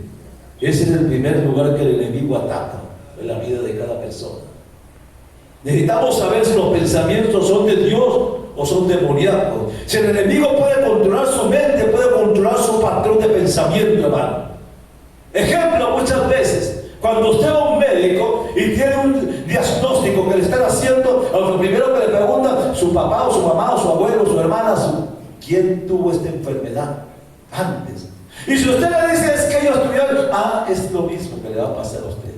Ese es el primer lugar que el enemigo ataca en la vida de cada persona. Necesitamos saber si los pensamientos son de Dios o son demoníacos. Si el enemigo puede controlar su mente, puede controlar su patrón de pensamiento, hermano. Ejemplo, muchas veces, cuando usted va a un médico y tiene un diagnóstico que le están haciendo, lo primero que le preguntan, su papá o su mamá o su abuelo o su hermana, ¿quién tuvo esta enfermedad antes? Y si usted le dice es que ellos tuvieron, es lo mismo que le va a pasar a usted.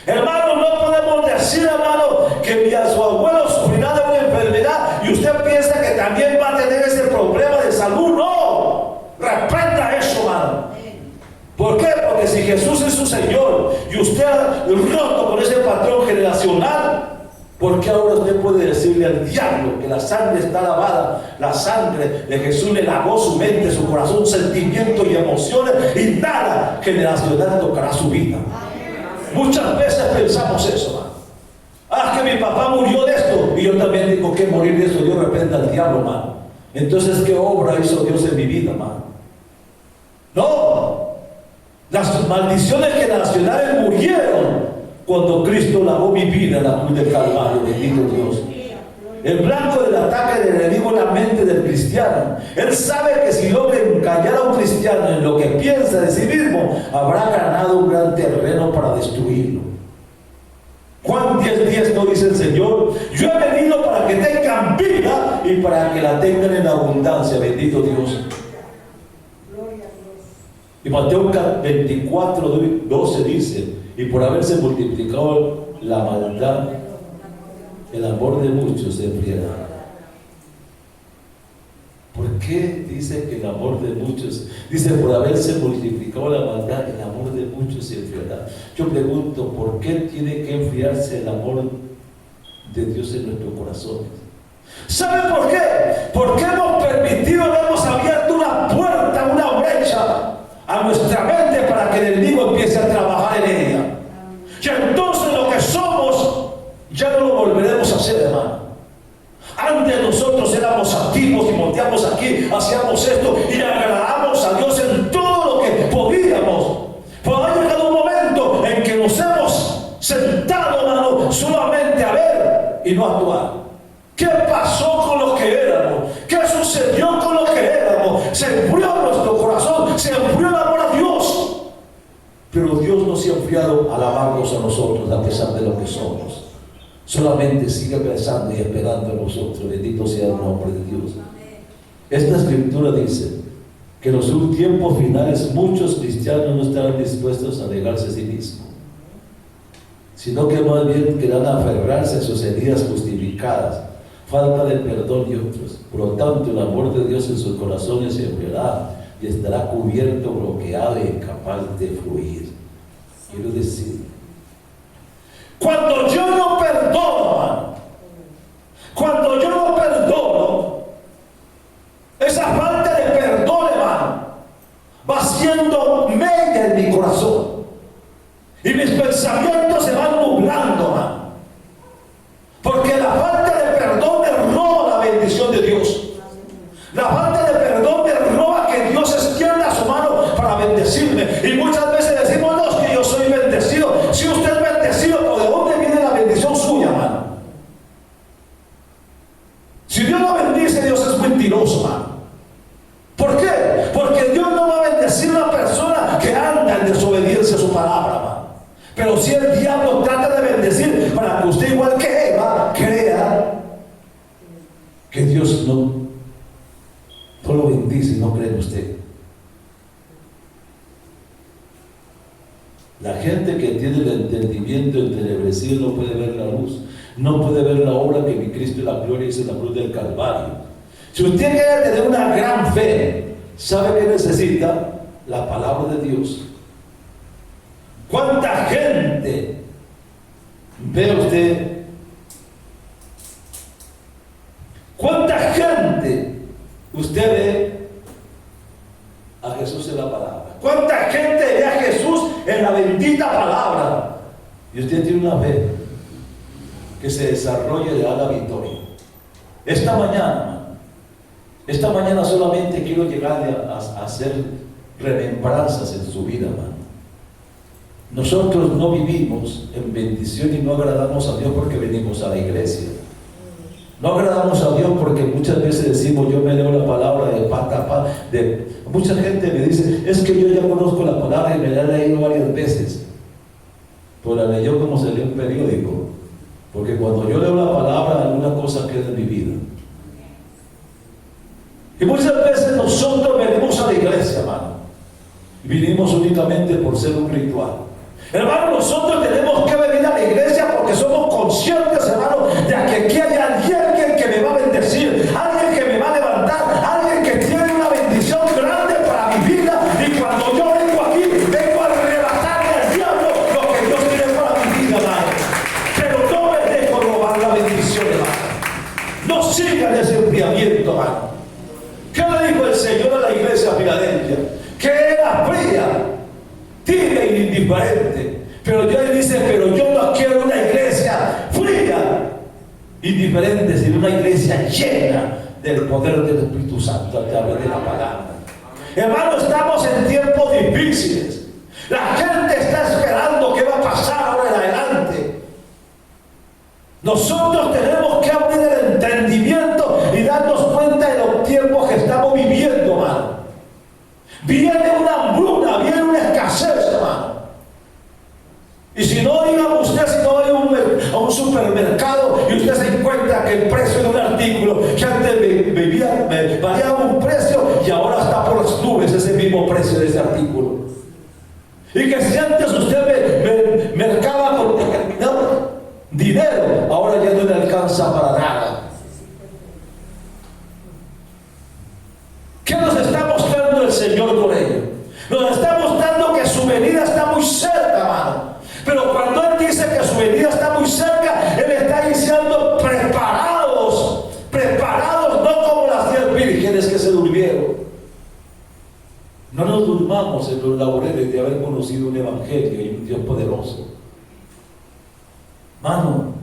Hermano, no podemos decir, hermano, que su abuelo sufrirá de una enfermedad y usted piensa que también va a tener ese problema de salud. No, reprenda eso, hermano. ¿Por qué? Porque si Jesús es su Señor y usted ha roto con ese patrón generacional, ¿por qué ahora usted puede decirle al diablo que la sangre está lavada? La sangre de Jesús le lavó su mente, su corazón, sentimientos y emociones, y nada generacional tocará su vida. Muchas veces pensamos eso, hermano. Que mi papá murió de esto y yo también tengo que morir de eso. Yo reprenda al diablo, hermano. Entonces, ¿qué obra hizo Dios en mi vida, hermano? No. Las maldiciones generacionales murieron cuando Cristo lavó mi vida en la cruz del Calvario. Bendito Dios. El blanco del ataque del enemigo en la mente del cristiano. Él sabe que si logra engañar a un cristiano en lo que piensa de sí mismo, habrá ganado un gran terreno para destruirlo. Juan 10:10 no dice el Señor: yo he venido para que tengan vida y para que la tengan en abundancia. Bendito Dios. Y Mateo 24:12 dice: y por haberse multiplicado la maldad, el amor de muchos se enfriará. ¿Por qué dice que el amor de muchos? Dice, por haberse multiplicado la maldad, el amor de muchos se enfriará. Yo pregunto, ¿por qué tiene que enfriarse el amor de Dios en nuestros corazones? ¿Sabe por qué? Porque hemos permitido, hemos abierto una puerta, una brecha a nuestra mente para que el enemigo empiece a trabajar en ella. Y entonces lo que somos ya no lo volveremos a hacer, hermano. Antes nosotros éramos activos y monteamos aquí, hacíamos esto y agradábamos a Dios en todo lo que podíamos. Pero ha llegado un momento en que nos hemos sentado, hermano, solamente a ver y no actuar. ¿Qué pasó con lo que éramos? ¿Qué sucedió con lo que éramos? Se enfrió nuestro corazón, se enfrió el amor a Dios. Pero Dios no se ha enfriado al amarnos a nosotros a pesar de lo que somos. Solamente sigue pensando y esperando en nosotros. Bendito sea el nombre de Dios. Esta escritura dice que en los tiempos finales muchos cristianos no estarán dispuestos a negarse a sí mismos, sino que más bien querrán aferrarse a sus heridas justificadas, falta de perdón y otros. Por lo tanto, el amor de Dios en sus corazones se enfriará y estará cubierto, bloqueado e incapaz de fluir. Quiero decir, cuando yo no perdono, cuando yo no perdono, esa falta de perdón, hermano, va haciendo mella en mi corazón y mis pensamientos se van nublando, hermano, porque la falta de perdón me roba la bendición de Dios. La falta de perdón me roba que Dios extienda su mano para bendecirme. Y muchas veces decimos, no, es que yo soy bendecido. Si usted es bendecido, ¿por de dónde viene la bendición suya, hermano? Si Dios no bendice, Dios es mentiroso, hermano. ¿Por qué? Porque Dios no va a bendecir a una persona que anda en desobediencia a su palabra, hermano. Pero si el diablo trata de bendecir para que usted, igual que Eva, crea Dios no lo bendice, no cree en usted. La gente que tiene el entendimiento entenebrecido no puede ver la luz, no puede ver la obra que mi Cristo y la gloria hizo en la cruz del Calvario. Si usted quiere tener una gran fe, ¿sabe qué necesita? La palabra de Dios. ¿Cuánta gente ve usted? ¿Cuánta gente usted ve a Jesús en la palabra? ¿Cuánta gente ve a Jesús en la bendita palabra? Y usted tiene una fe que se desarrolle y le da la victoria. Esta mañana solamente quiero llegarle a hacer remembranzas en su vida, hermano. Nosotros no vivimos en bendición y no agradamos a Dios porque venimos a la iglesia. No agradamos a Dios porque muchas veces decimos, yo me leo la palabra de pata a pata. Mucha gente me dice, es que yo ya conozco la palabra y me la he leído varias veces. Pues la leyó como se lee un periódico. Porque cuando yo leo la palabra, alguna cosa queda en mi vida. Y muchas veces nosotros venimos a la iglesia, hermano. Y vinimos únicamente por ser un ritual. Hermano, nosotros tenemos que venir a la iglesia porque somos conscientes, hermano, de que aquí hay alguien que me va a bendecir, alguien que me va a levantar, alguien que tiene una bendición grande para mi vida. Y cuando yo vengo aquí, vengo a arrebatarle al diablo lo que Dios tiene para mi vida, hermano. Pero no me dejo robar la bendición, hermano. No sigan ese enfriamiento, hermano. ¿Qué le dijo el Señor a la iglesia Filadelfia? Que era fría, tibia y indiferente. Pero Dios le dice, pero yo no quiero una iglesia fría, indiferente, sino una iglesia llena del poder del Espíritu Santo a través de la palabra. Hermano, estamos en tiempos difíciles. La gente está esperando qué va a pasar ahora en adelante. Nosotros tenemos que abrir el entendimiento y darnos cuenta de los tiempos que estamos viviendo, hermano. Viene una hambruna, viene una escasez, hermano. Y si no, dígame usted, si no va a un supermercado y usted se encuentra que el precio de un artículo que antes valía un precio y ahora está por las nubes ese mismo precio de ese artículo. Y que si antes usted mercaba con determinado dinero, ahora ya no le alcanza para nada. ¿Qué nos está mostrando el Señor con ello? Nos está mostrando que su venida está muy cerca, hermano. Pero cuando Él dice que su venida está muy cerca, Él está diciendo preparados, no como las 10 vírgenes que se durmieron. No nos durmamos en los laureles de haber conocido un evangelio y un Dios poderoso. Hermano,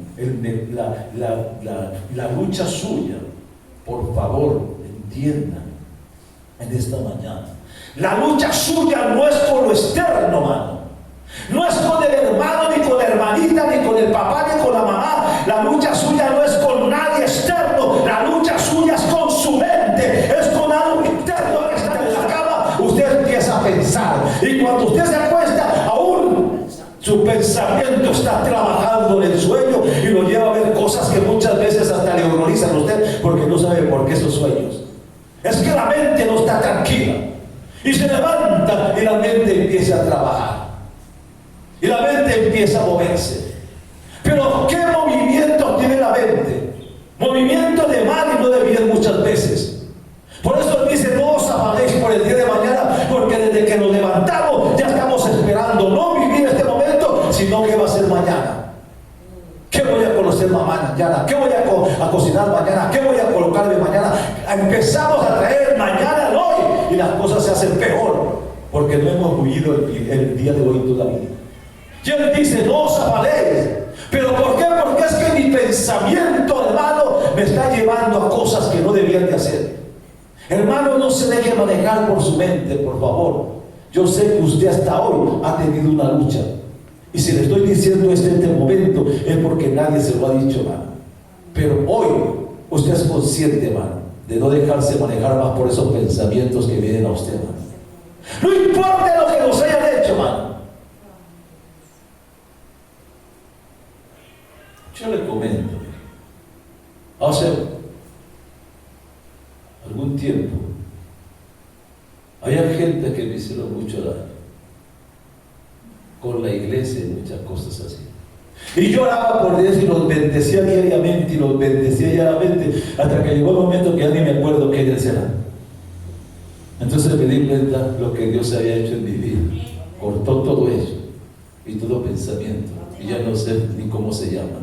la lucha suya, por favor, entiendan en esta mañana. La lucha suya no es con lo externo, hermano. No es con el hermano, ni con la hermanita, ni con el papá, ni con la mamá. La lucha suya no es con nadie externo. La lucha suya es con su mente. Es con algo interno que está en la cama. Usted empieza a pensar. Y cuando usted se acuesta, aún su pensamiento está trabajando en el sueño y lo lleva a ver cosas que muchas veces hasta le horrorizan a usted porque no sabe por qué esos sueños. Es que la mente no está tranquila. Y se levanta y la mente empieza a trabajar. Y la mente empieza a moverse. Pero ¿qué movimiento tiene la mente? Movimiento de mal y no de bien muchas veces. Por eso dice, no os afanéis por el día de mañana, porque desde que nos levantamos ya estamos esperando no vivir este momento, sino que va a ser mañana. ¿Qué voy a conocer mañana? ¿Qué voy a cocinar mañana? ¿Qué voy a colocarme mañana? Empezamos a traer mañana al hoy y las cosas se hacen peor, porque no hemos vivido el día de hoy todavía. Y Él dice, no os afanéis. ¿Pero por qué? Porque es que mi pensamiento, hermano, me está llevando a cosas que no debían de hacer. Hermano, no se deje manejar por su mente, por favor. Yo sé que usted hasta hoy ha tenido una lucha. Y si le estoy diciendo esto en este momento, es porque nadie se lo ha dicho, hermano. Pero hoy usted es consciente, hermano, de no dejarse manejar más por esos pensamientos que vienen a usted, hermano. No importa lo que nos hayan hecho, hermano. Yo le comento. tiempo, había gente que me hicieron mucho daño con la iglesia y muchas cosas así. Y yo oraba por Dios y los bendecía diariamente y los bendecía diariamente, hasta que llegó el momento que ya ni me acuerdo qué Dios era. Entonces me di cuenta lo que Dios había hecho en mi vida. Cortó todo eso y todo pensamiento, y ya no sé ni cómo se llama.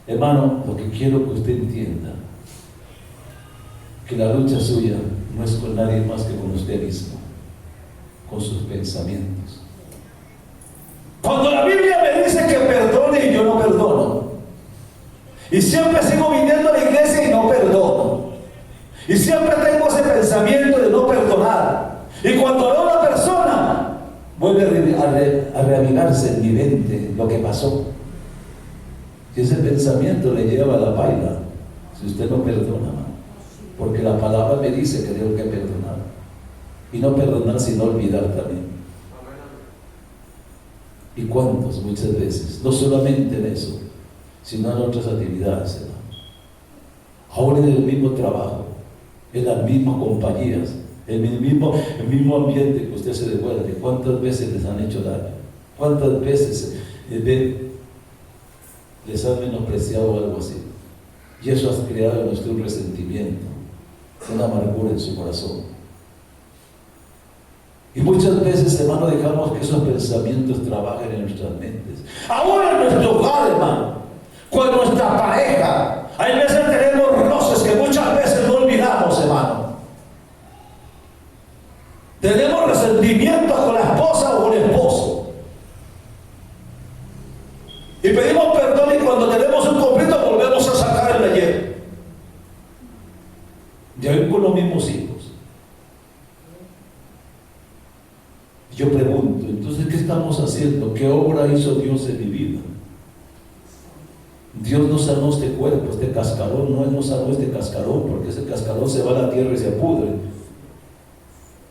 Hermano, lo que quiero que usted entienda, que la lucha suya no es con nadie más que con usted mismo, con sus pensamientos. Cuando la Biblia me dice que perdone y yo no perdono, y siempre sigo viniendo a la iglesia y no perdono, y siempre tengo ese pensamiento de no perdonar, y cuando veo a una persona vuelve a reavivarse en mi mente lo que pasó, y ese pensamiento le lleva a la baila si usted no perdona, porque la palabra me dice que tengo que perdonar, y no perdonar sino olvidar también. ¿Y cuántos muchas veces? No solamente en eso, sino en otras actividades, hermano. Ahora en el mismo trabajo, en las mismas compañías, en el mismo ambiente que usted se devuelve, ¿cuántas veces les han hecho daño? ¿Cuántas veces les han menospreciado o algo así? Y eso ha creado en usted un resentimiento, una amargura en su corazón. Y muchas veces, hermano, dejamos que esos pensamientos trabajen en nuestras mentes. Ahora en nuestro hogar, hermano, con nuestra pareja, hay veces tenemos roces que muchas veces no olvidamos, hermano. Tenemos resentimientos con la esposa o con el esposo. Y pedimos perdón, y cuando tenemos un conflicto volvemos a sacar el ayer. Y aún con los mismos hijos. Yo pregunto, entonces, ¿qué estamos haciendo? ¿Qué obra hizo Dios en mi vida? Dios no sanó este cuerpo, este cascarón, no, Él no sanó este cascarón, porque ese cascarón se va a la tierra y se pudre.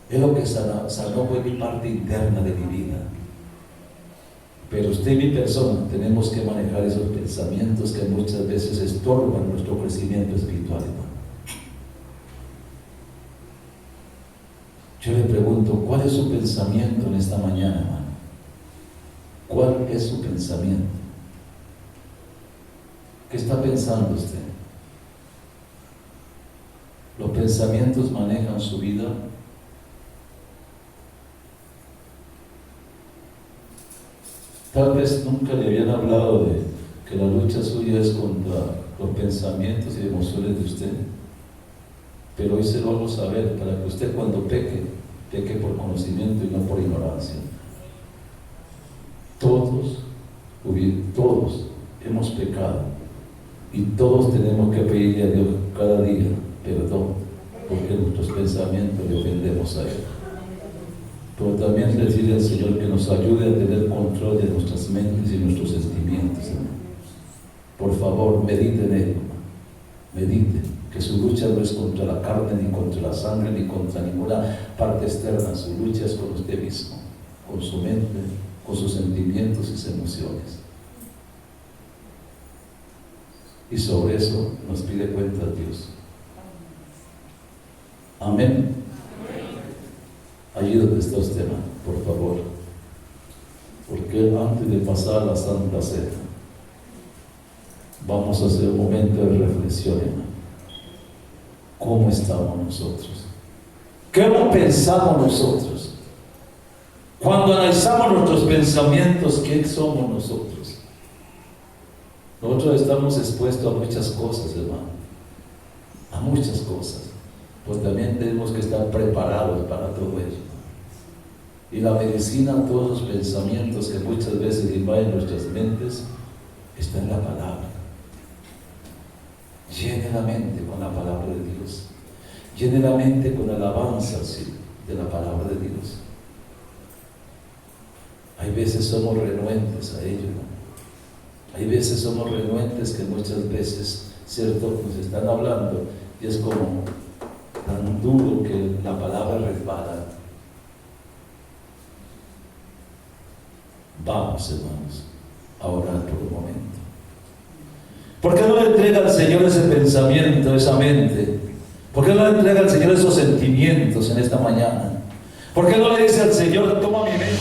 Es lo que sanó fue mi parte interna de mi vida. Pero usted y mi persona tenemos que manejar esos pensamientos que muchas veces estorban nuestro crecimiento espiritual, hermano. Yo le pregunto, ¿cuál es su pensamiento en esta mañana, hermano? ¿Cuál es su pensamiento? ¿Qué está pensando usted? ¿Los pensamientos manejan su vida? Tal vez nunca le habían hablado de que la lucha suya es contra los pensamientos y emociones de usted. Pero hoy se lo hago saber para que usted, cuando peque, peque por conocimiento y no por ignorancia. Todos hemos pecado y todos tenemos que pedirle a Dios cada día perdón, porque nuestros pensamientos le ofendemos a Él. Pero también decirle al Señor que nos ayude a tener control de nuestras mentes y nuestros sentimientos, hermano. Por favor, medite en Él, medite que su lucha no es contra la carne, ni contra la sangre, ni contra ninguna parte externa. Su lucha es con usted mismo, con su mente, con sus sentimientos y sus emociones. Y sobre eso nos pide cuenta Dios. Amén. Allí donde está usted, hermano, por favor. Porque antes de pasar la Santa Cena, vamos a hacer un momento de reflexión, hermano. ¿Cómo estamos nosotros? ¿Cómo pensamos nosotros? Cuando analizamos nuestros pensamientos, ¿qué somos nosotros? Nosotros estamos expuestos a muchas cosas, hermano. A muchas cosas. Pues también tenemos que estar preparados para todo ello. Y la medicina, todos los pensamientos que muchas veces invaden nuestras mentes, está en la palabra. Llene la mente con la palabra de Dios. Llene la mente con alabanza, sí, de la palabra de Dios. Hay veces somos renuentes a ello, ¿no? Hay veces somos renuentes que muchas veces, cierto, nos están hablando y es como tan duro que la palabra resbala. Vamos, hermanos, a orar por un momento. ¿Por qué no le entrega al Señor ese pensamiento, esa mente? ¿Por qué no le entrega al Señor esos sentimientos en esta mañana? ¿Por qué no le dice al Señor, toma mi mente?